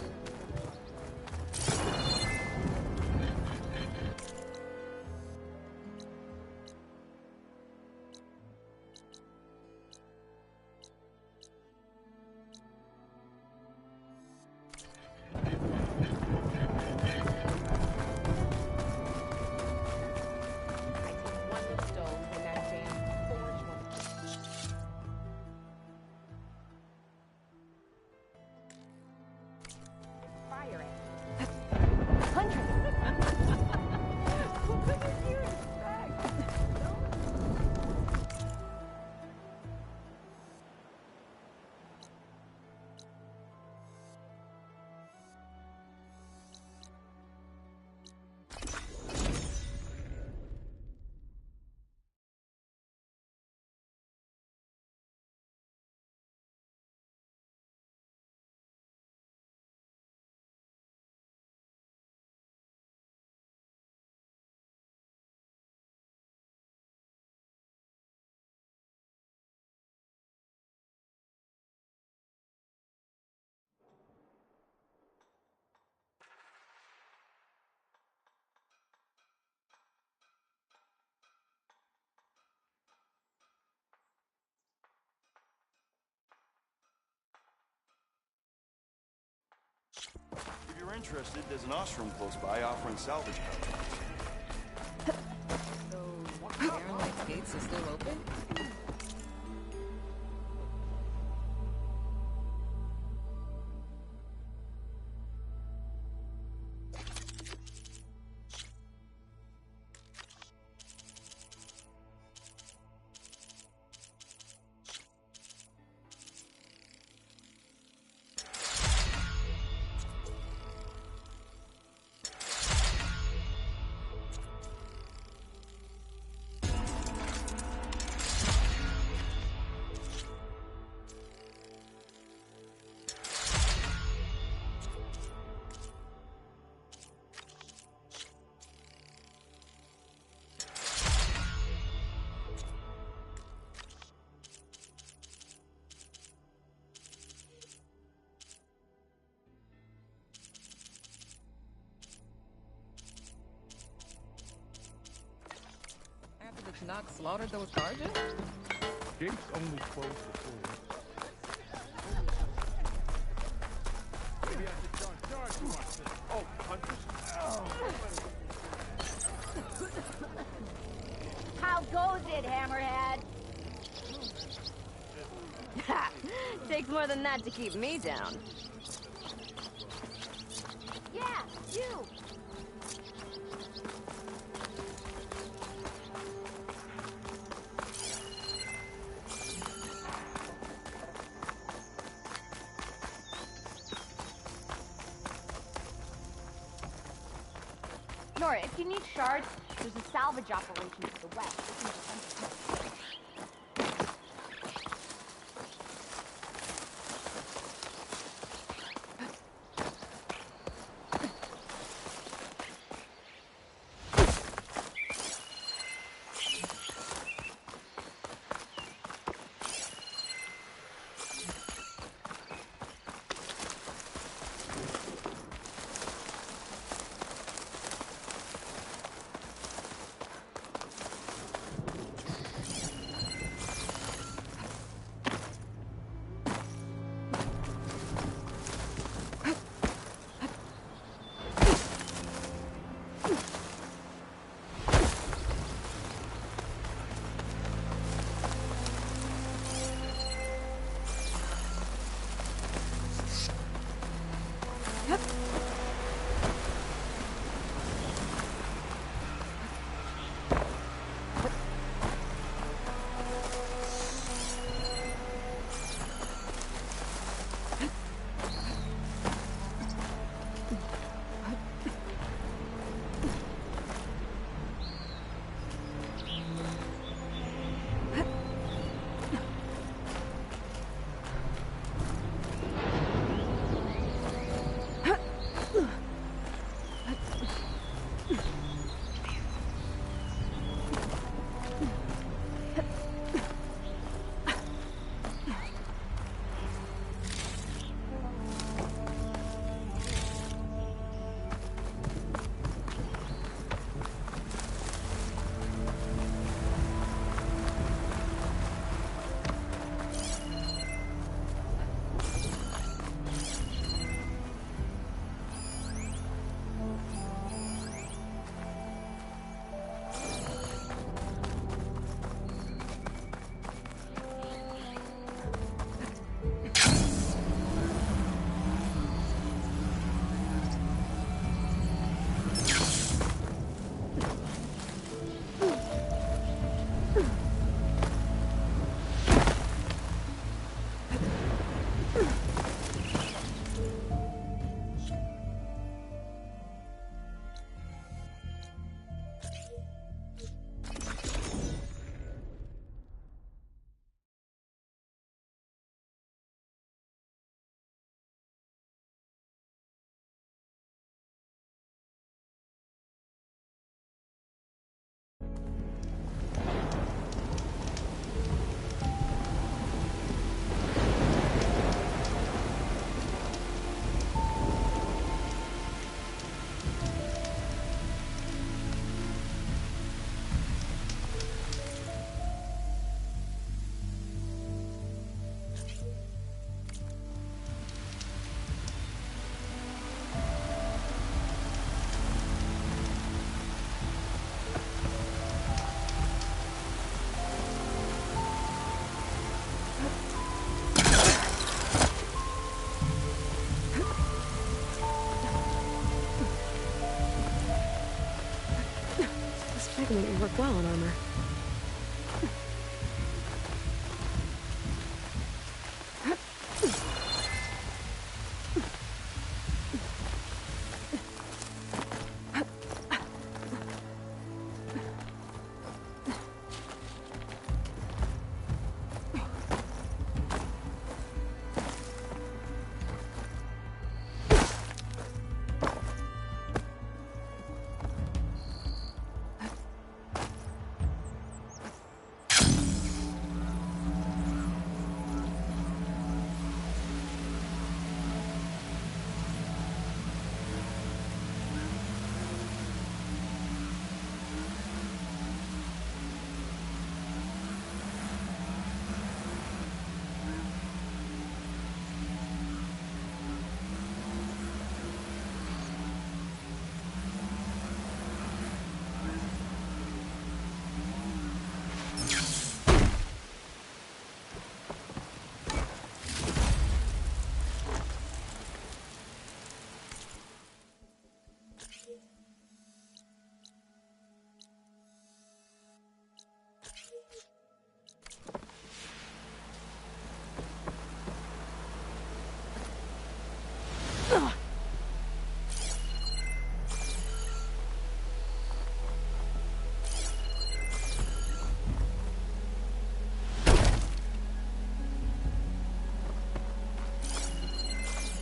you're interested, there's an ashram close by offering salvage contracts. So, Barren Light's gates are still open? After the Tanakh slaughtered those charges? Gates only close the door. Maybe I should charge you on this. Oh, hunters. How goes it, Hammerhead? Takes more than that to keep me down. Yeah, you! Nora, if you need shards, there's a salvage operation to the west. Definitely work well on armor.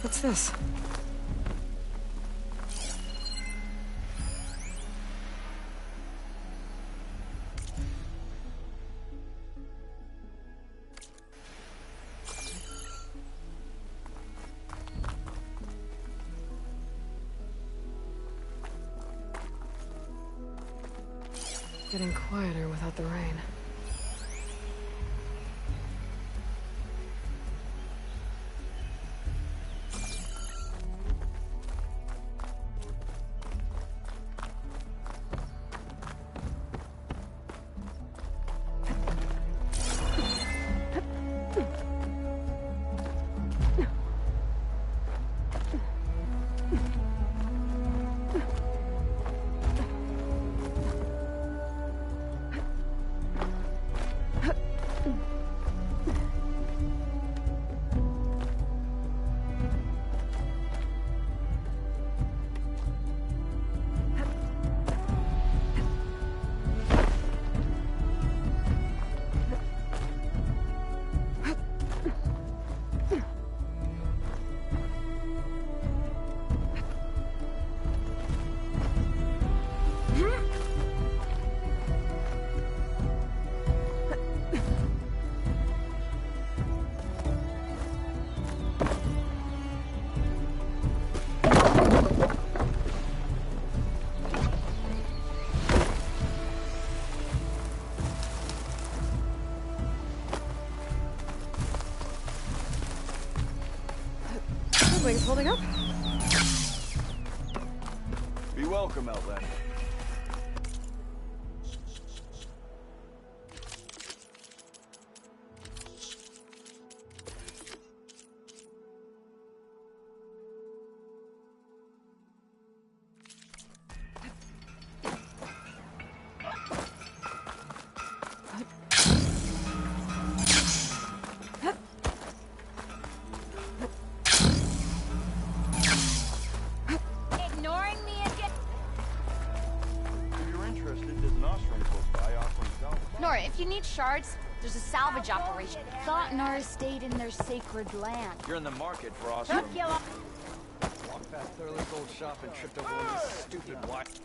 What's this? Getting quieter without the rain. Wings holding up? Be welcome, Outlander. Ignoring me again? If you're interested, there's an ostrom close by offering salvage. Nora, if you need shards, there's a salvage operation. Thought Nora stayed in their sacred land. You're in the market for ostrom. Took you long. Walked past Thurler's old shop and tripped over one of these stupid white.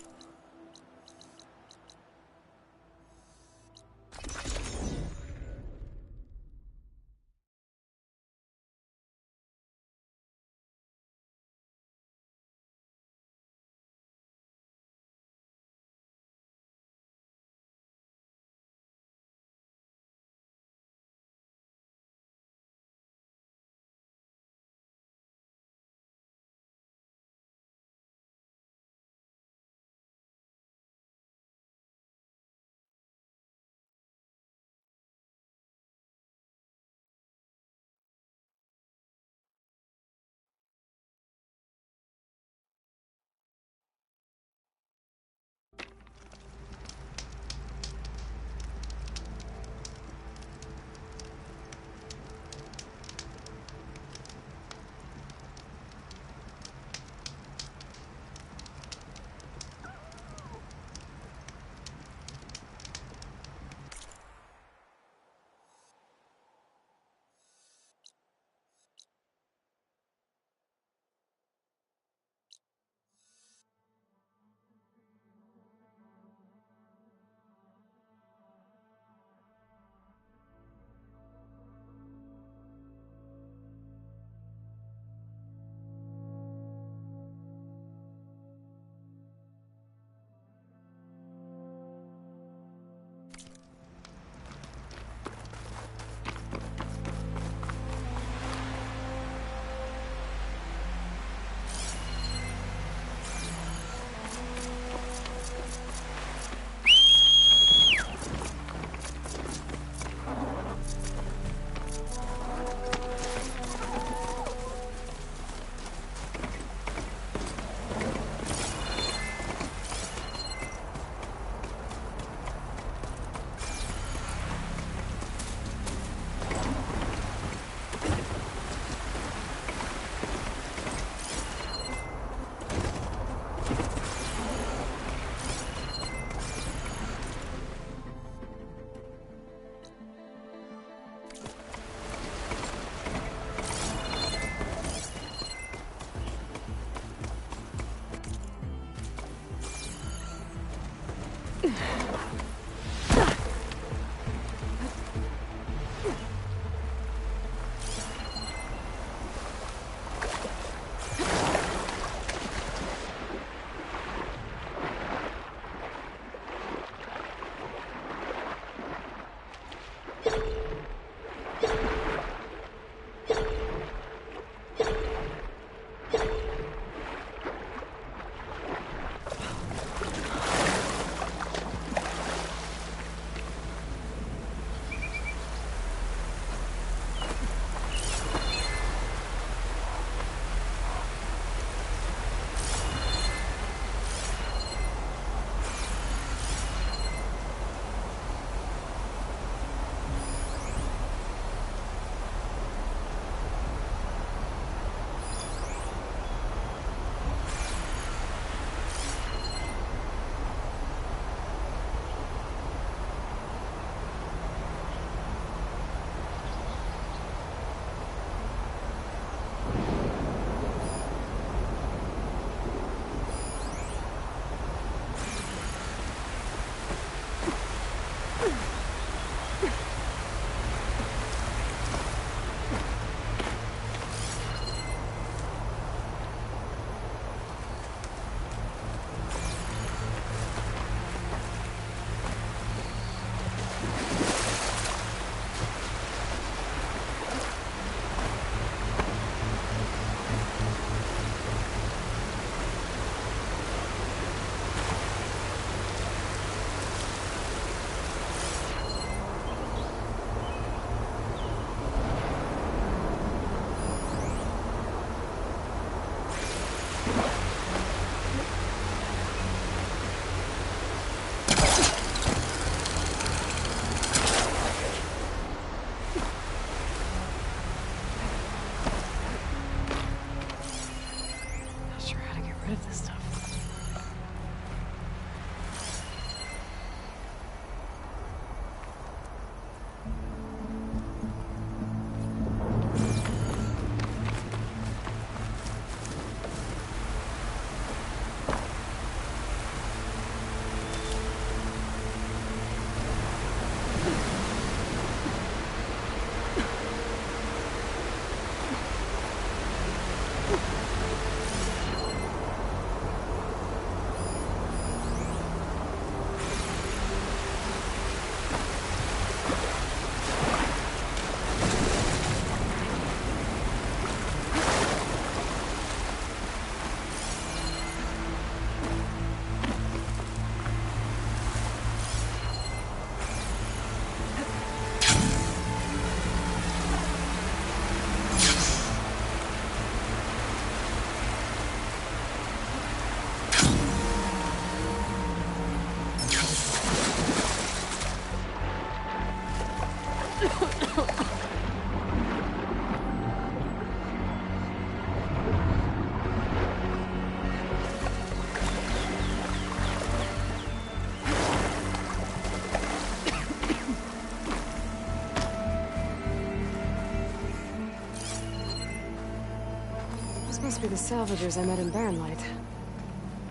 Must be the salvagers I met in Barren Light.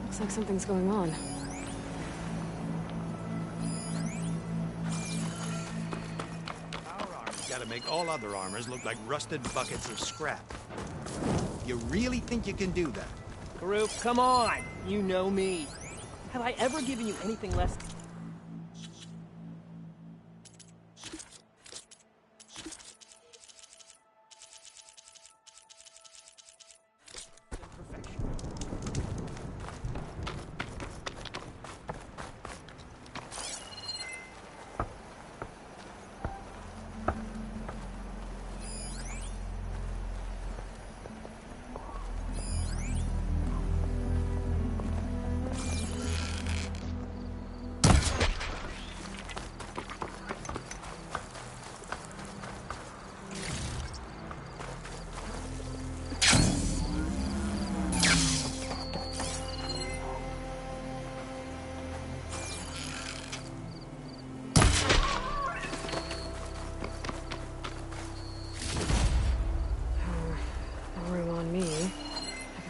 Looks like something's going on. Our armor's gotta make all other armors look like rusted buckets of scrap. You really think you can do that? Karuk, come on! You know me. Have I ever given you anything less?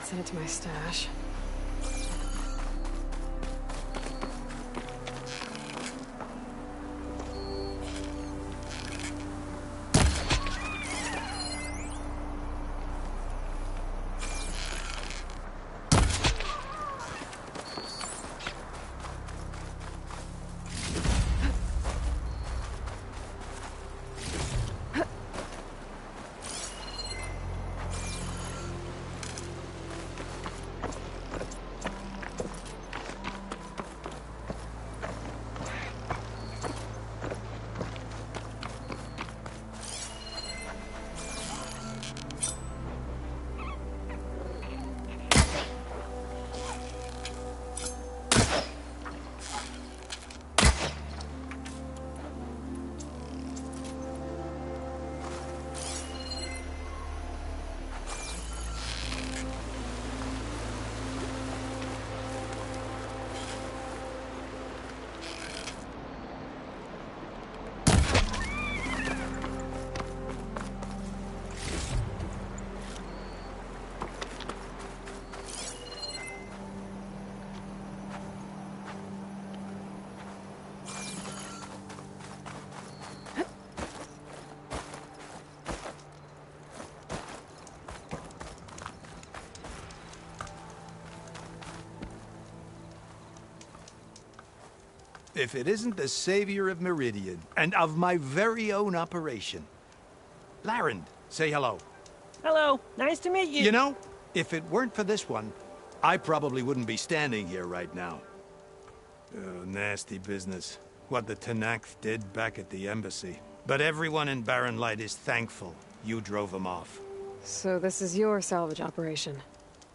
Send it to my stash. if it isn't the savior of Meridian, and of my very own operation. Larend, say hello. Hello, nice to meet you. You know, if it weren't for this one, I probably wouldn't be standing here right now. Oh, nasty business. What the Tenakth did back at the embassy. But everyone in Barren Light is thankful you drove them off. So this is your salvage operation?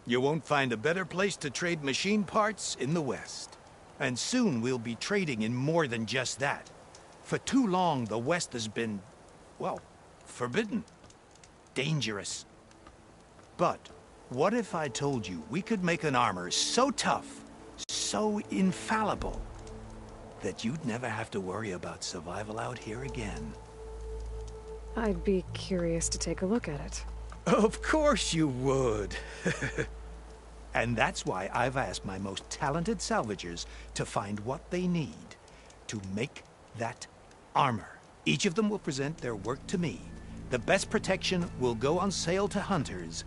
You won't find a better place to trade machine parts in the West. And soon we'll be trading in more than just that. For too long, the West has been, well, forbidden. Dangerous. But what if I told you we could make an armor so tough, so infallible, that you'd never have to worry about survival out here again? I'd be curious to take a look at it. Of course you would. And that's why I've asked my most talented salvagers to find what they need to make that armor. Each of them will present their work to me. The best protection will go on sale to hunters,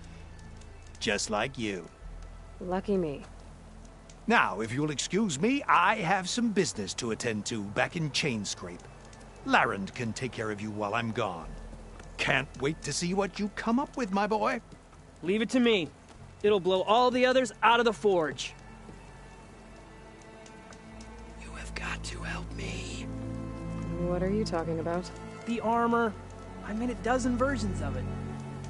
just like you. Lucky me. Now, if you'll excuse me, I have some business to attend to back in Chainscrape. Larend can take care of you while I'm gone. Can't wait to see what you come up with, my boy. Leave it to me. It'll blow all the others out of the forge. You have got to help me. What are you talking about? The armor. I made a dozen versions of it,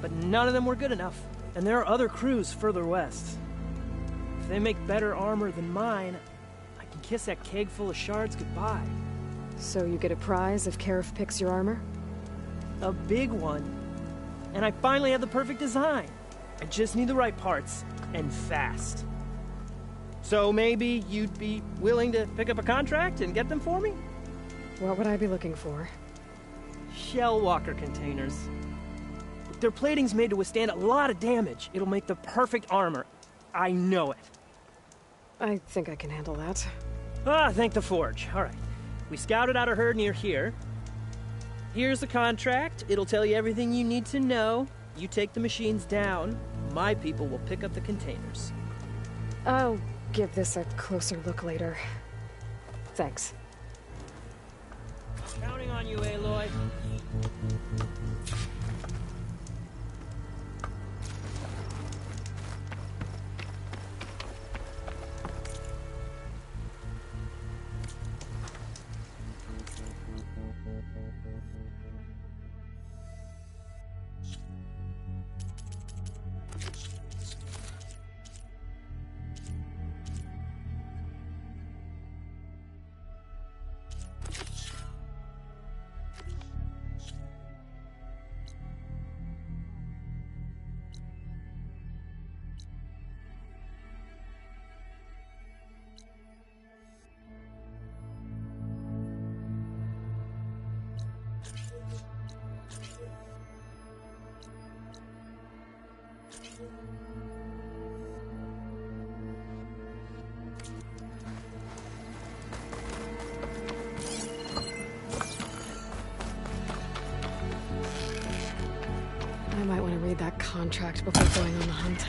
but none of them were good enough. And there are other crews further west. If they make better armor than mine, I can kiss that keg full of shards goodbye. So you get a prize if Karif picks your armor? A big one. And I finally have the perfect design. I just need the right parts, and fast. So maybe you'd be willing to pick up a contract and get them for me? What would I be looking for? Shell walker containers. Their plating's made to withstand a lot of damage. It'll make the perfect armor. I know it. I think I can handle that. Ah, thank the forge. All right. We scouted out a herd near here. Here's the contract. It'll tell you everything you need to know. You take the machines down. My people will pick up the containers. I'll give this a closer look later. Thanks. Counting on you, Aloy. I might want to read that contract before going on the hunt.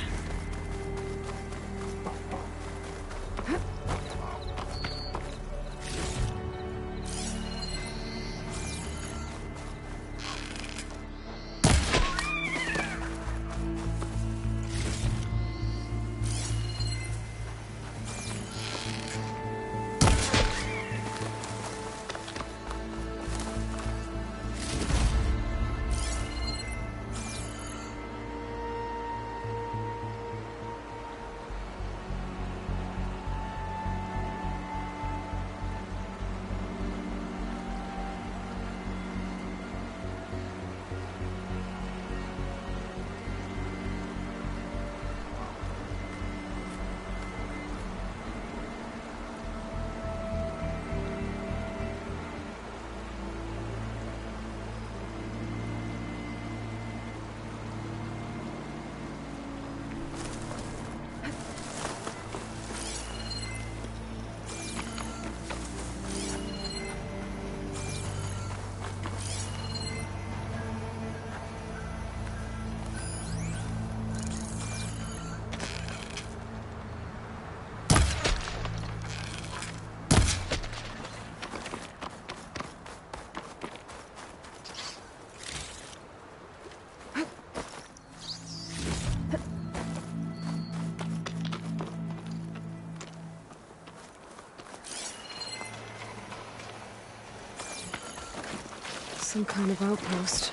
Some kind of outpost.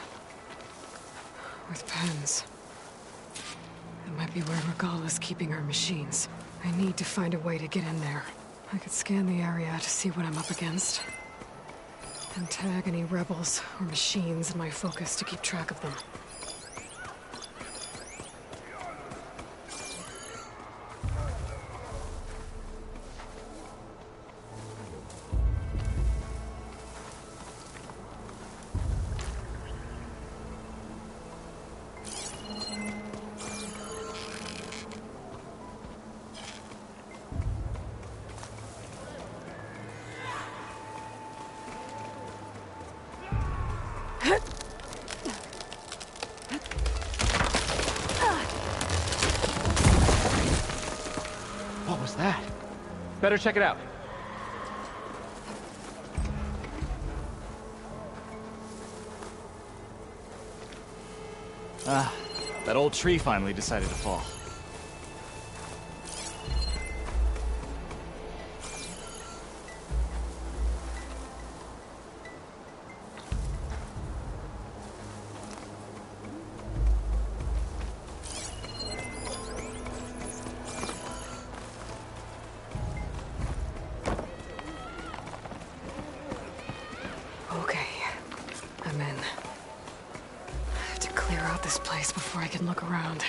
With pens. It might be where Regala's keeping her machines. I need to find a way to get in there. I could scan the area to see what I'm up against. And tag any rebels or machines in my focus to keep track of them. What was that? Better check it out. Ah, that old tree finally decided to fall. Okay, I'm in. I have to clear out this place before I can look around.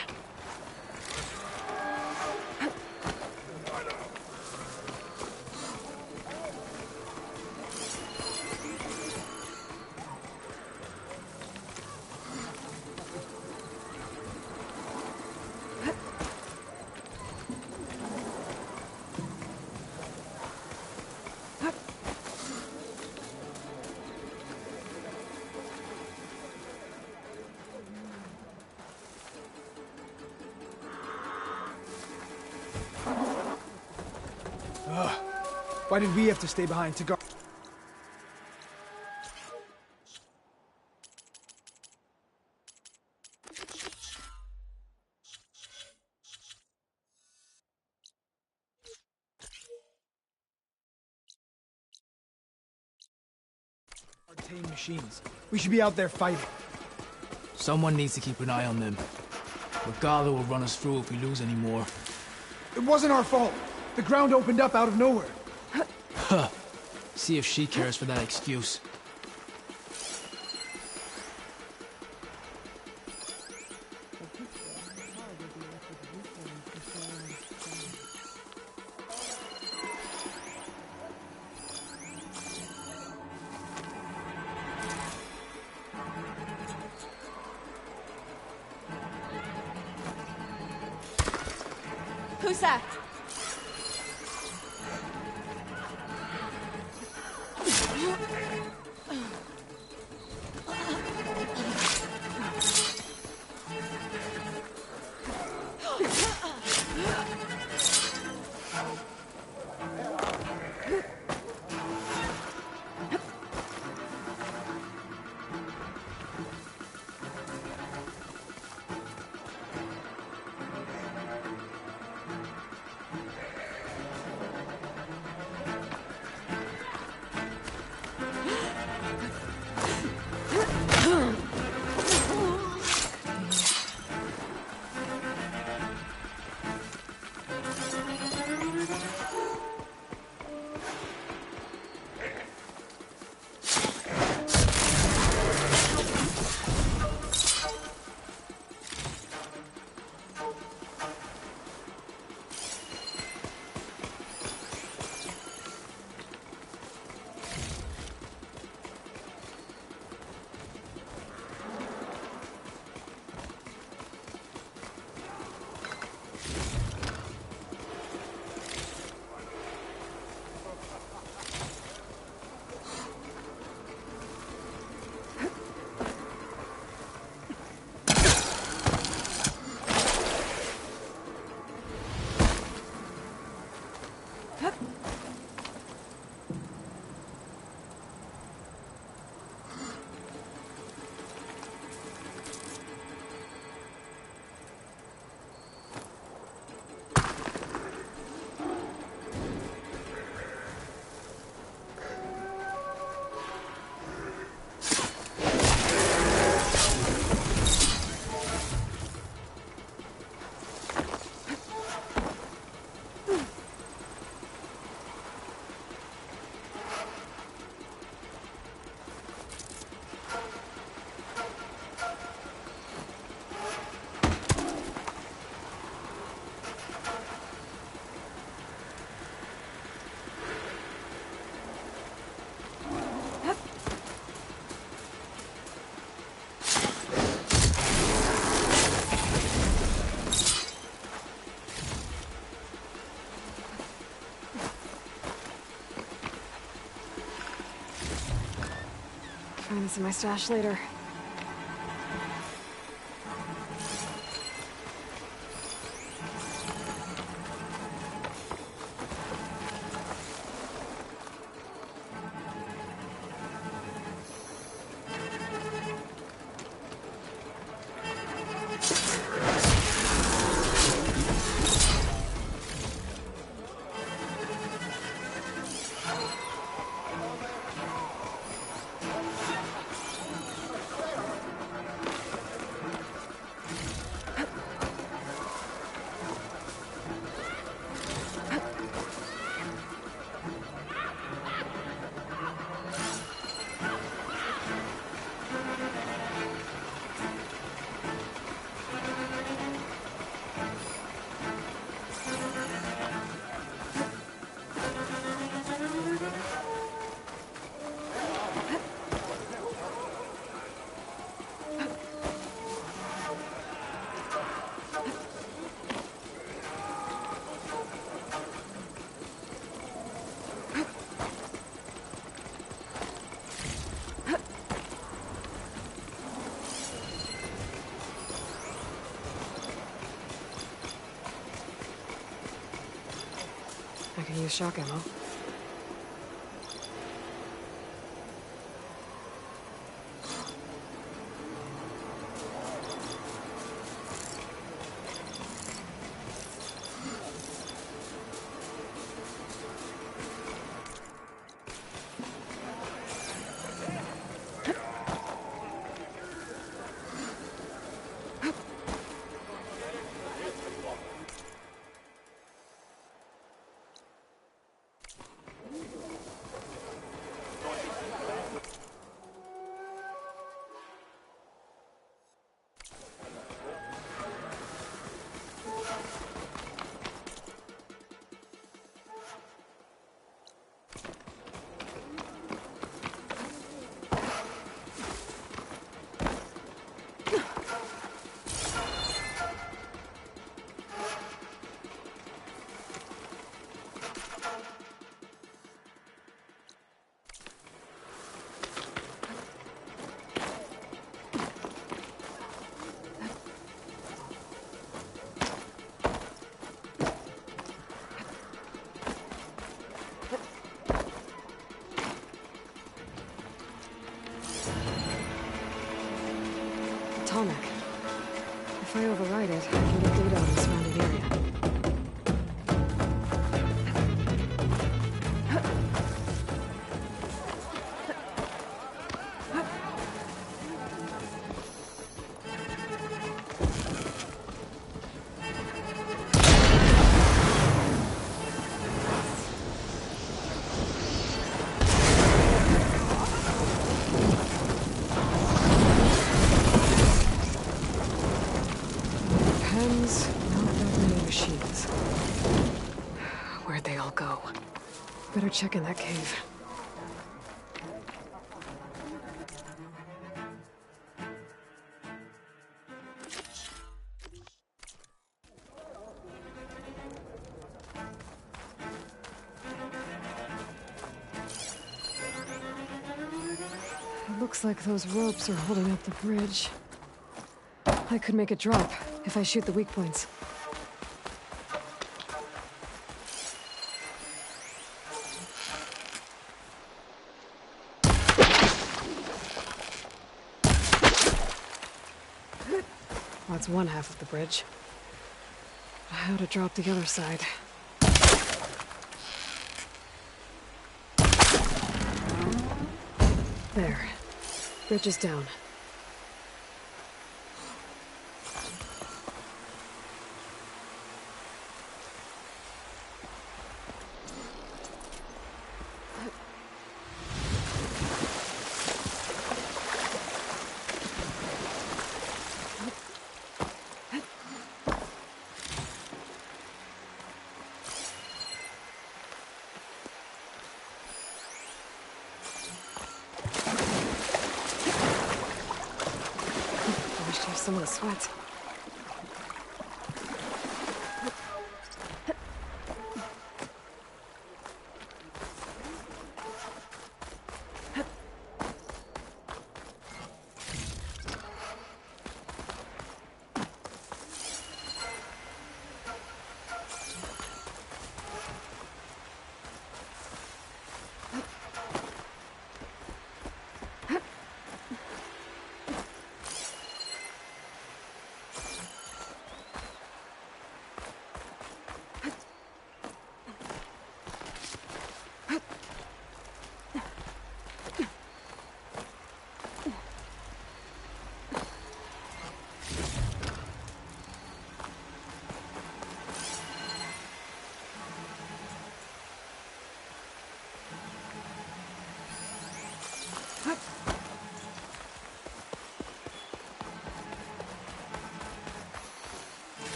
Why did we have to stay behind to guard? Tame machines. We should be out there fighting. Someone needs to keep an eye on them. Regala will run us through if we lose any more. It wasn't our fault. The ground opened up out of nowhere. Huh. See if she cares for that excuse. Who's that? Find this in my stash later. I can use shock ammo. Tonic. If I override it, I can get data on the surrounding area. Better check in that cave. It looks like those ropes are holding up the bridge. I could make it drop if I shoot the weak points. That's one half of the bridge. How to drop the other side? There. Bridge is down. Some of the sweat.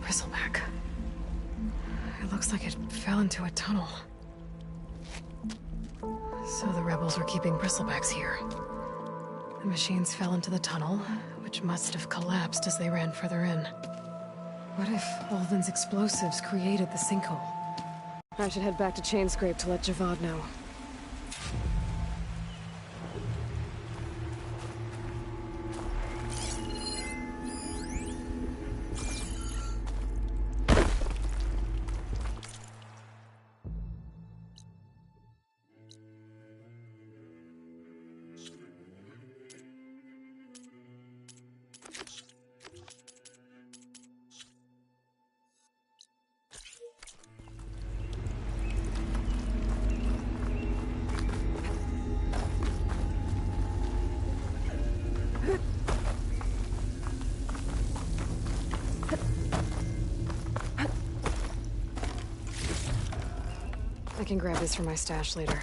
Bristleback. It looks like it fell into a tunnel. So the rebels were keeping bristlebacks here. The machines fell into the tunnel, which must have collapsed as they ran further in. What if Ulvin's explosives created the sinkhole? I should head back to Chainscrape to let Javad know. I can grab this from my stash later.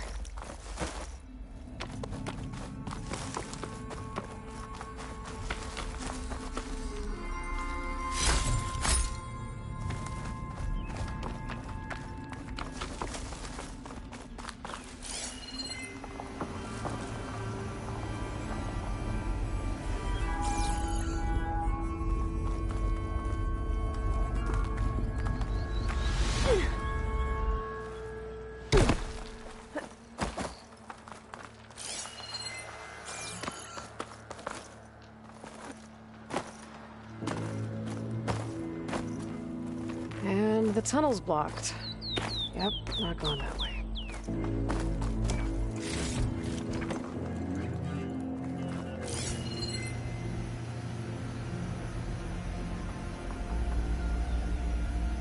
The tunnel's blocked. Yep, not going that way.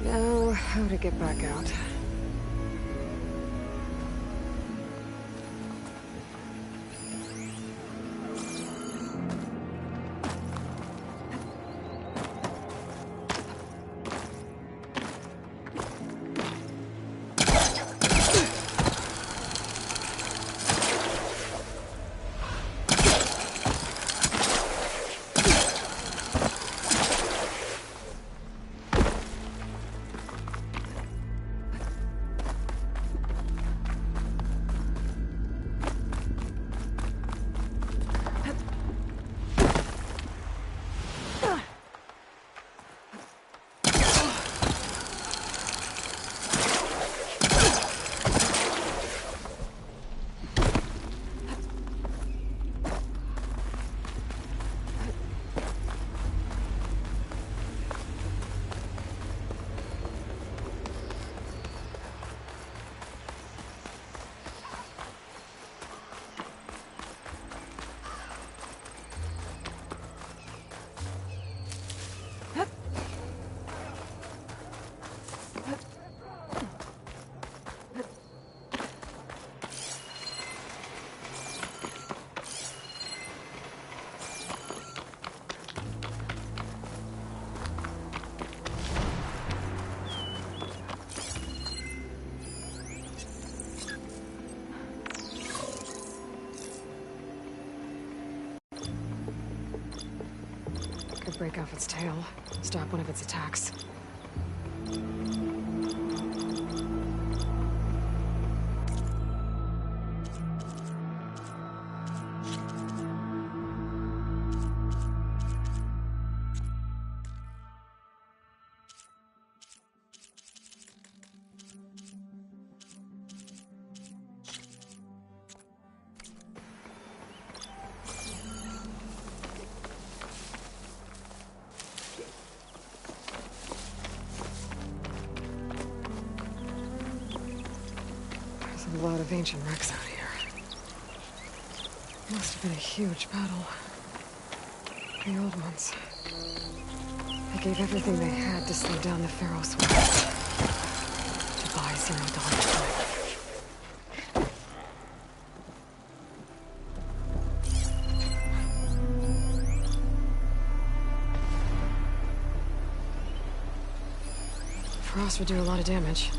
Now, how to get back out? break off its tail, stop one of its attacks. A lot of ancient wrecks out here. Must have been a huge battle. The old ones. They gave everything they had to slow down the Pharaoh's wars. To buy Zero Dawn time. Frost would do a lot of damage.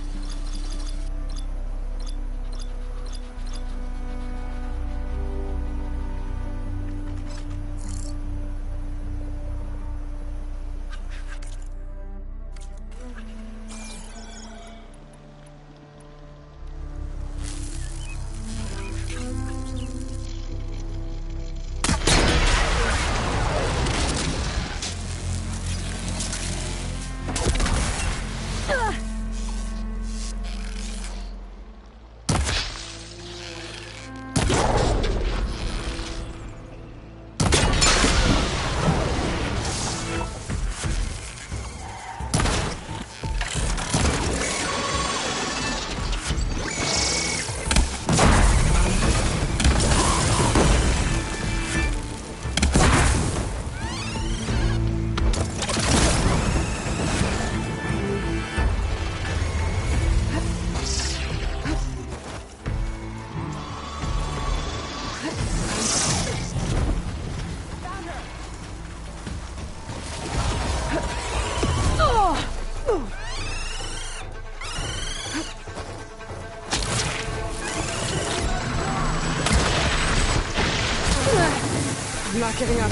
I'm not giving up.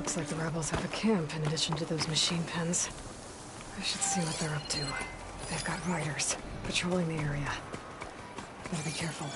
Looks like the rebels have a camp in addition to those machine pens. I should see what they're up to. They've got riders patrolling the area. Gotta be careful.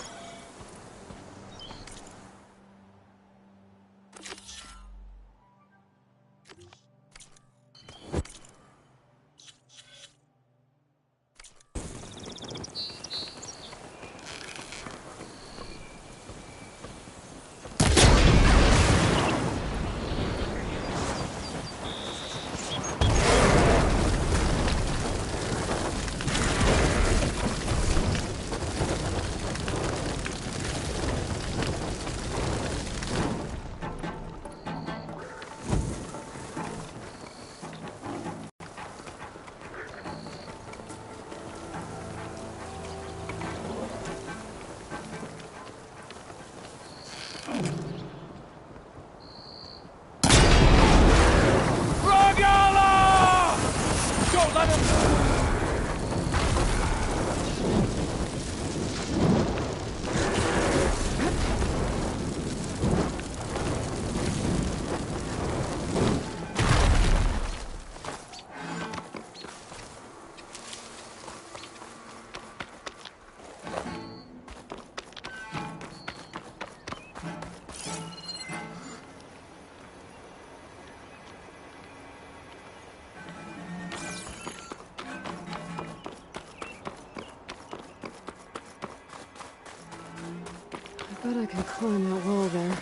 I bet I can climb that wall there.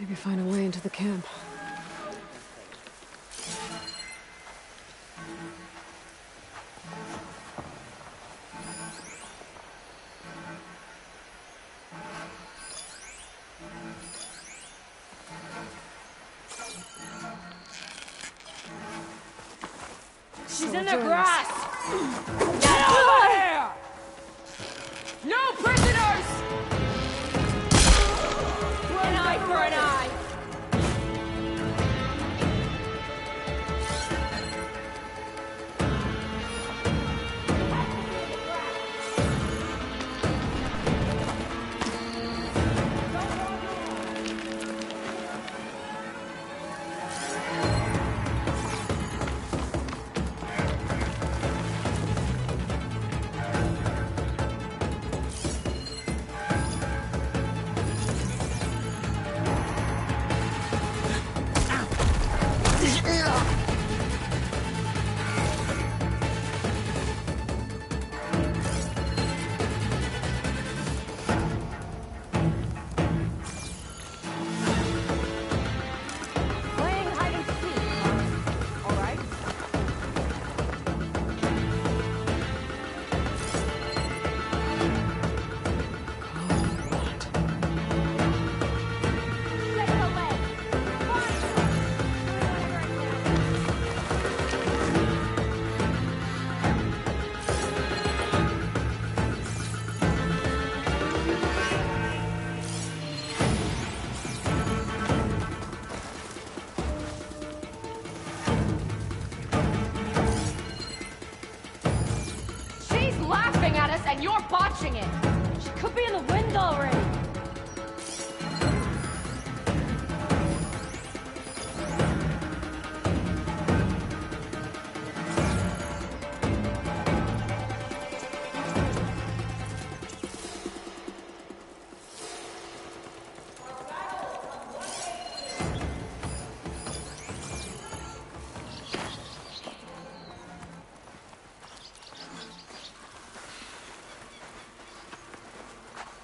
Maybe find a way into the camp. She's in the grass! Get over here! No prisoners! An eye for an eye! And you're botching it! She could be in the wind already!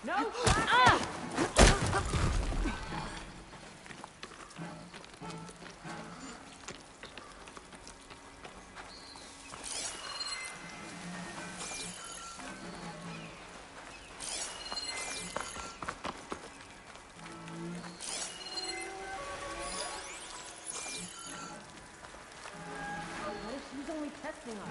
No! What if she's only testing us?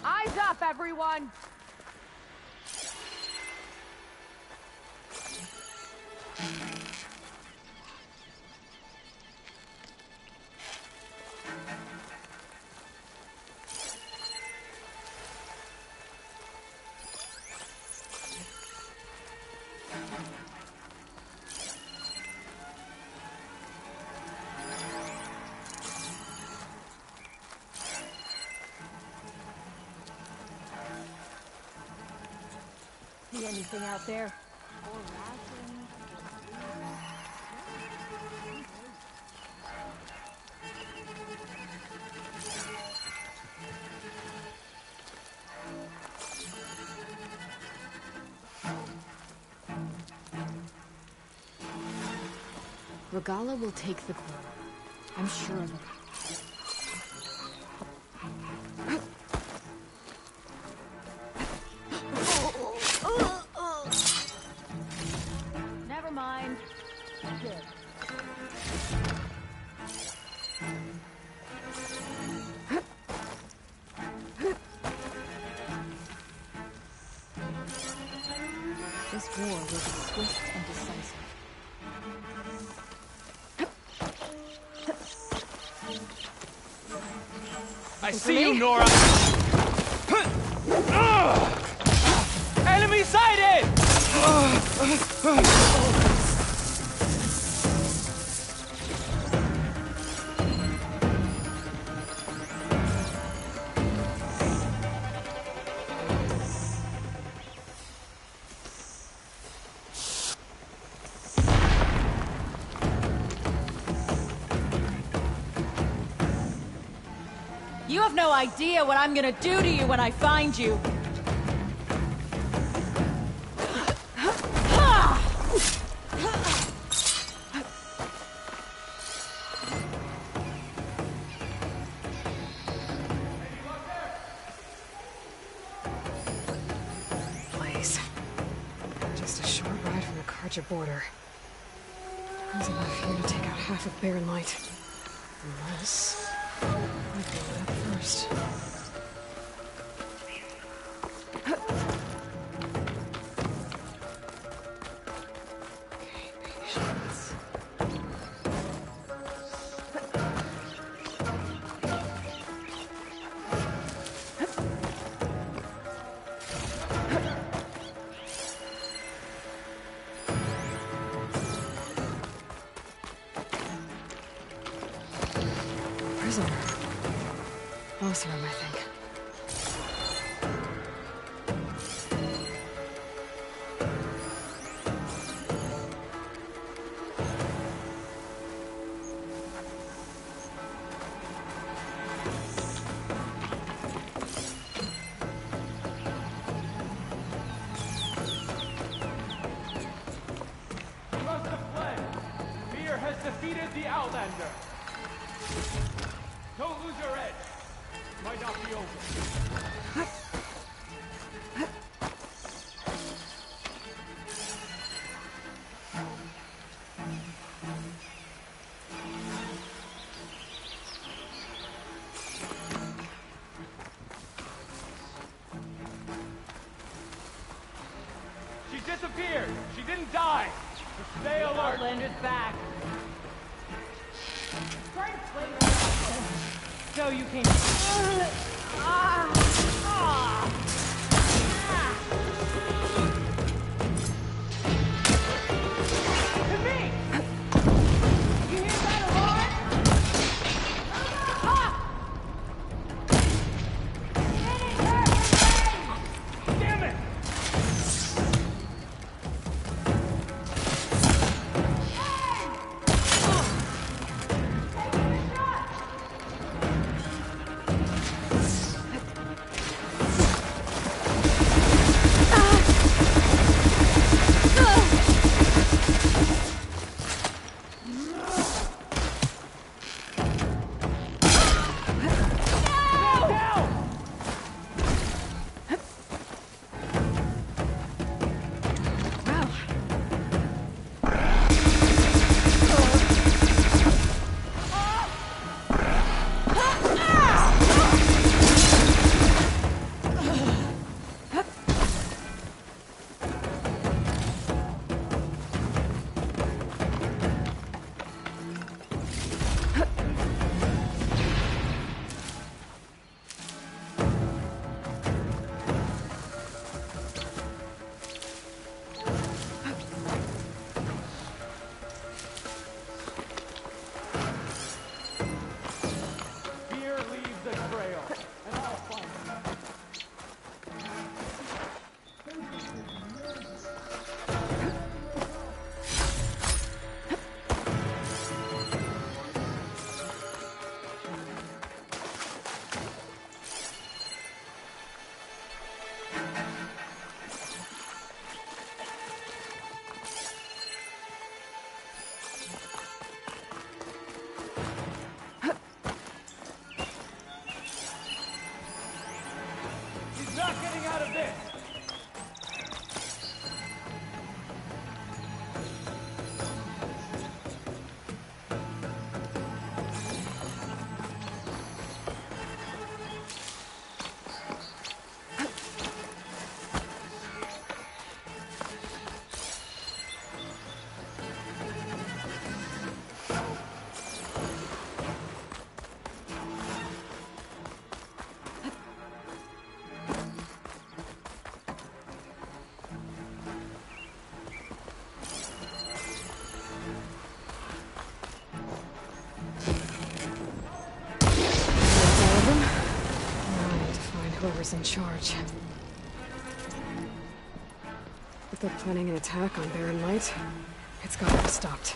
Eyes up, everyone! see anything out there. Regala will take the clue. I'm sure of it. Never mind. Good. This war will be swift and decisive. I see you, Nora! Enemy sighted! You have no idea what I'm gonna do to you when I find you. Blaze. Just a short ride from the Carja border. There's enough here to take out half of Barren Light. Unless... I blew it up first. Okay, patience. Prisoner. Both room, I think. You must have fled. Fear has defeated the Outlander. Don't lose your edge. Might not be over. She disappeared. She didn't die. So stay alert. Outlander's back. So you came... not getting out of this! Whoever's in charge. If they're planning an attack on Barren Light, it's gotta be stopped.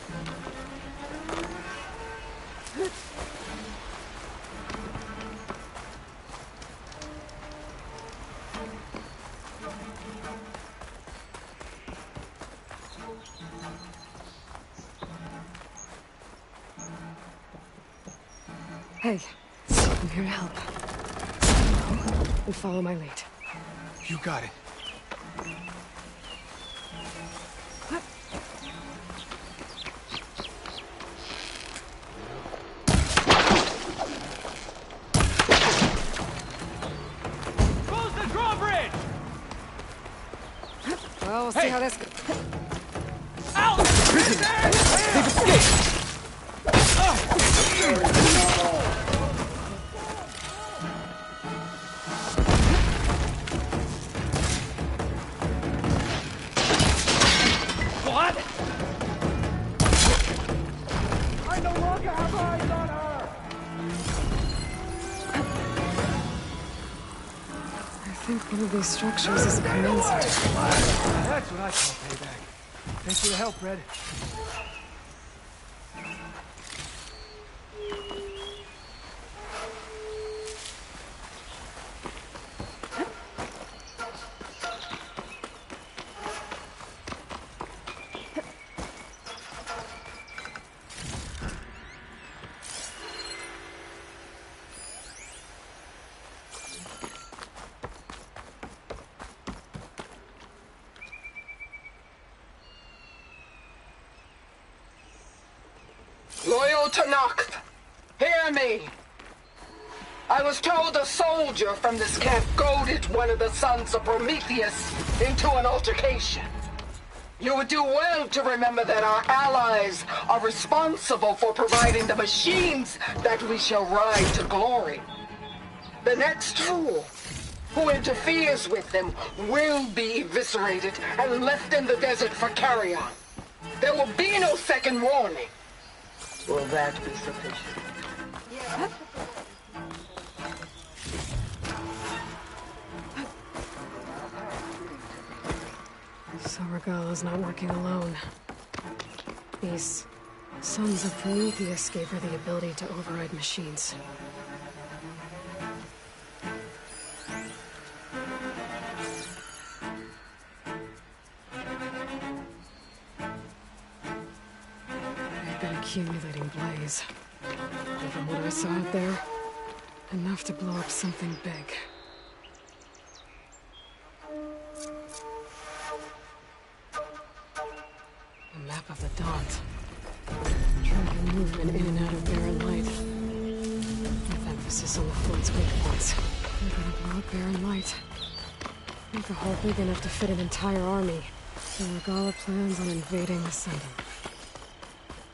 Hey, I'm here to help. And follow my lead. You got it. Close the drawbridge! Well, we'll see how this goes. Out! They've escaped! What? I no longer have eyes on her! I think one of these structures is a command center. That's what I call payback. Thanks for the help, Red. Loyal Tanakh, hear me. I was told a soldier from this camp goaded one of the sons of Prometheus into an altercation. You would do well to remember that our allies are responsible for providing the machines that we shall ride to glory. The next fool who interferes with them will be eviscerated and left in the desert for carrion. There will be no second warning. Will that be sufficient? Yeah. So Regala's not working alone. These sons of Prometheus gave her the ability to override machines. Accumulating blaze. And from what I saw out there, enough to blow up something big. A map of the Daunt. Tracking movement in and out of Barren Light. With emphasis on the Flood's weak points. They're gonna blow up Barren Light. Make a hole big enough to fit an entire army. So Regala plans on invading the center.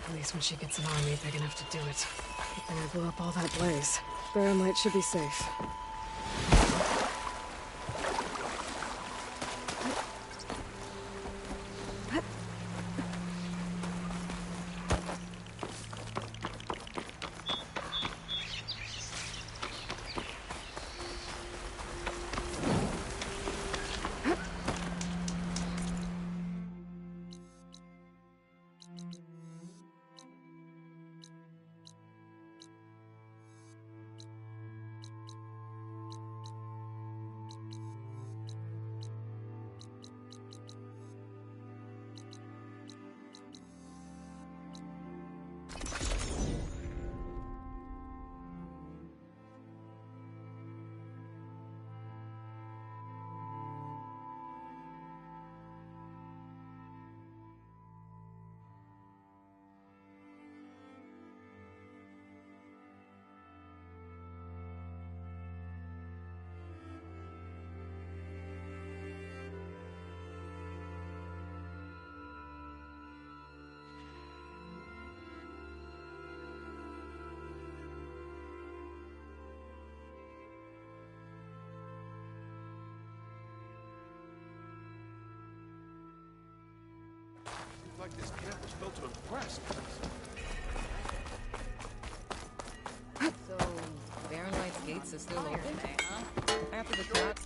At least when she gets an army big enough to do it. And I blow up all that blaze. Barren Light should be safe. like this camp was built to impress. So, Baron Light's gates are still open? After the Tenakth...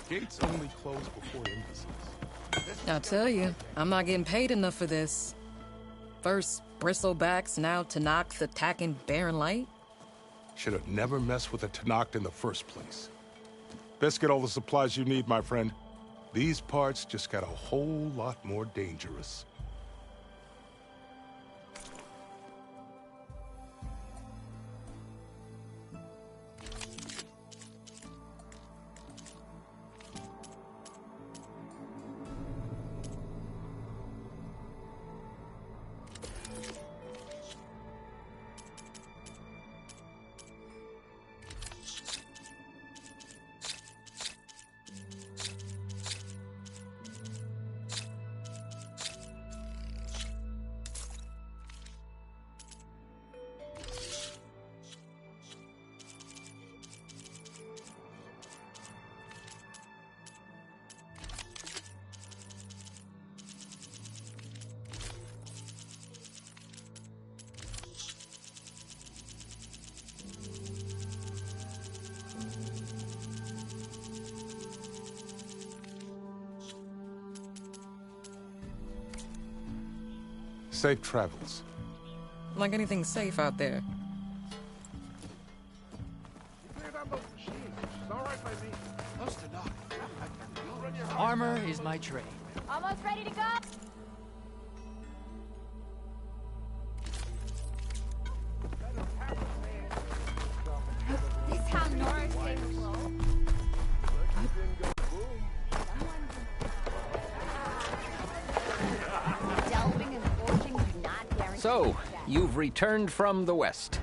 Gates only close before embassies. I'll tell you, I'm not getting paid enough for this. First Bristlebacks, now Tenakth attacking Baron Light. Should have never messed with a Tenakth in the first place. Best get all the supplies you need, my friend. These parts just got a whole lot more dangerous. Safe travels. Like anything safe out there. Armor is my trade. Almost ready to go? This how Nora stays low. Delving and forging do not guarantee. So, you've returned from the west.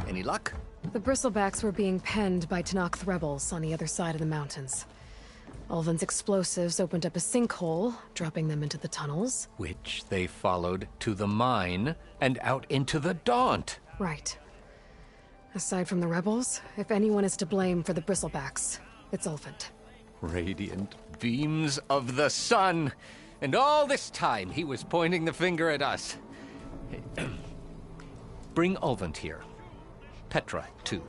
Any luck? The Bristlebacks were being penned by Tenakth rebels on the other side of the mountains. Ulven's explosives opened up a sinkhole, dropping them into the tunnels. Which they followed to the mine and out into the Daunt. Right. Aside from the rebels, if anyone is to blame for the Bristlebacks, it's Ulven. Radiant beams of the sun! And all this time he was pointing the finger at us. Bring Ulven here. Petra, too.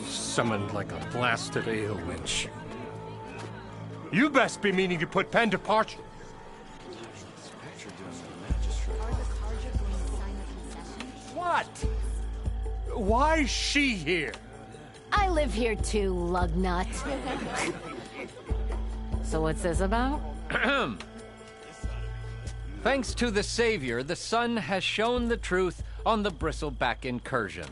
Summoned like a blasted ale winch. You best be meaning to put pen to parchment. What? Why's she here? I live here too, lugnut. So what's this about? Thanks to the Savior, the sun has shown the truth on the Bristleback incursion.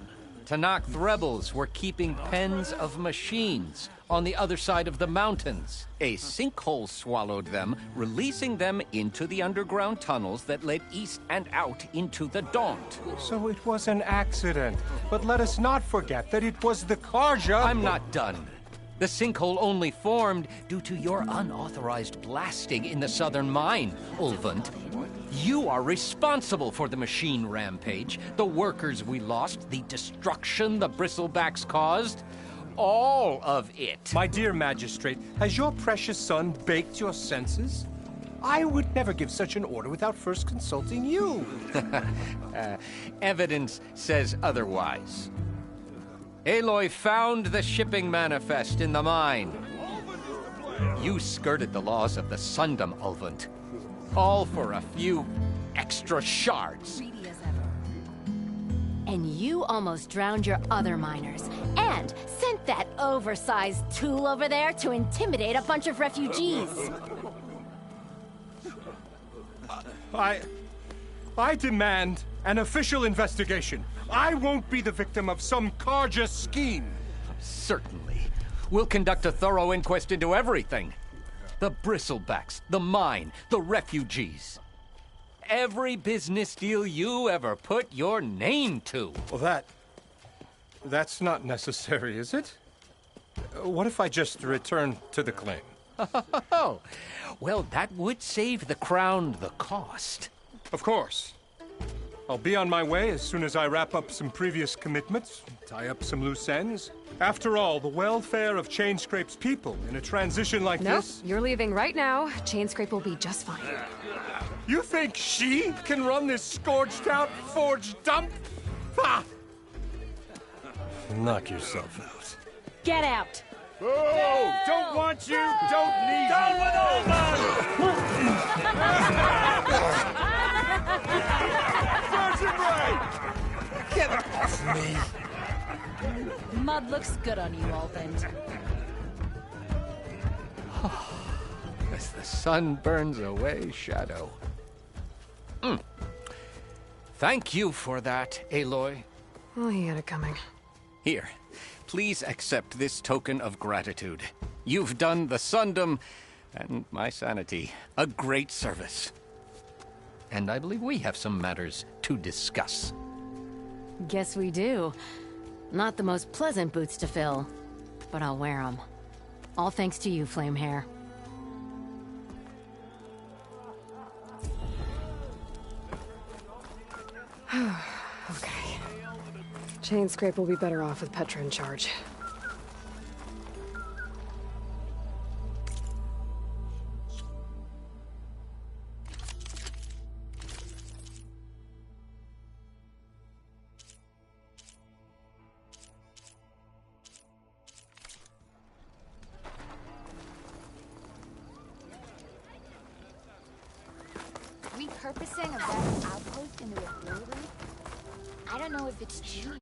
Tenakth rebels were keeping pens of machines on the other side of the mountains. A sinkhole swallowed them, releasing them into the underground tunnels that led east and out into the Daunt. So it was an accident. But let us not forget that it was the Carja... I'm not done. The sinkhole only formed due to your unauthorized blasting in the southern mine, Ulvund. You are responsible for the machine rampage, the workers we lost, the destruction the Bristlebacks caused. All of it. My dear magistrate, has your precious son baked your senses? I would never give such an order without first consulting you. Evidence says otherwise. Aloy found the shipping manifest in the mine. You skirted the laws of the Sundom, Ulvund. All for a few extra shards. And you almost drowned your other miners. And sent that oversized tool over there to intimidate a bunch of refugees. I demand an official investigation. I won't be the victim of some Carja scheme. Certainly. We'll conduct a thorough inquest into everything. The Bristlebacks, the mine, the refugees. Every business deal you ever put your name to. Well, that's not necessary, is it? What if I just return to the claim? Oh, well, that would save the Crown the cost. Of course. I'll be on my way as soon as I wrap up some previous commitments, tie up some loose ends. After all, the welfare of Chainscrape's people in a transition like this... Nope, you're leaving right now. Chainscrape will be just fine. You think she can run this scorched-out forged dump? Ha! Knock yourself out. Get out! Oh, don't want you, don't need Down you. with Sergeant Ray! Get off me! Mud looks good on you, Ulvund. As the sun burns away shadow. Thank you for that, Aloy. Oh, he had it coming. Here, please accept this token of gratitude. You've done the Sundom and my sanity a great service. And I believe we have some matters to discuss. Guess we do. Not the most pleasant boots to fill, but I'll wear them. All thanks to you, Flamehair. Okay. Chainscrape will be better off with Petra in charge. Repurposing a vast outpost into a brewery? I don't know if it's cheap.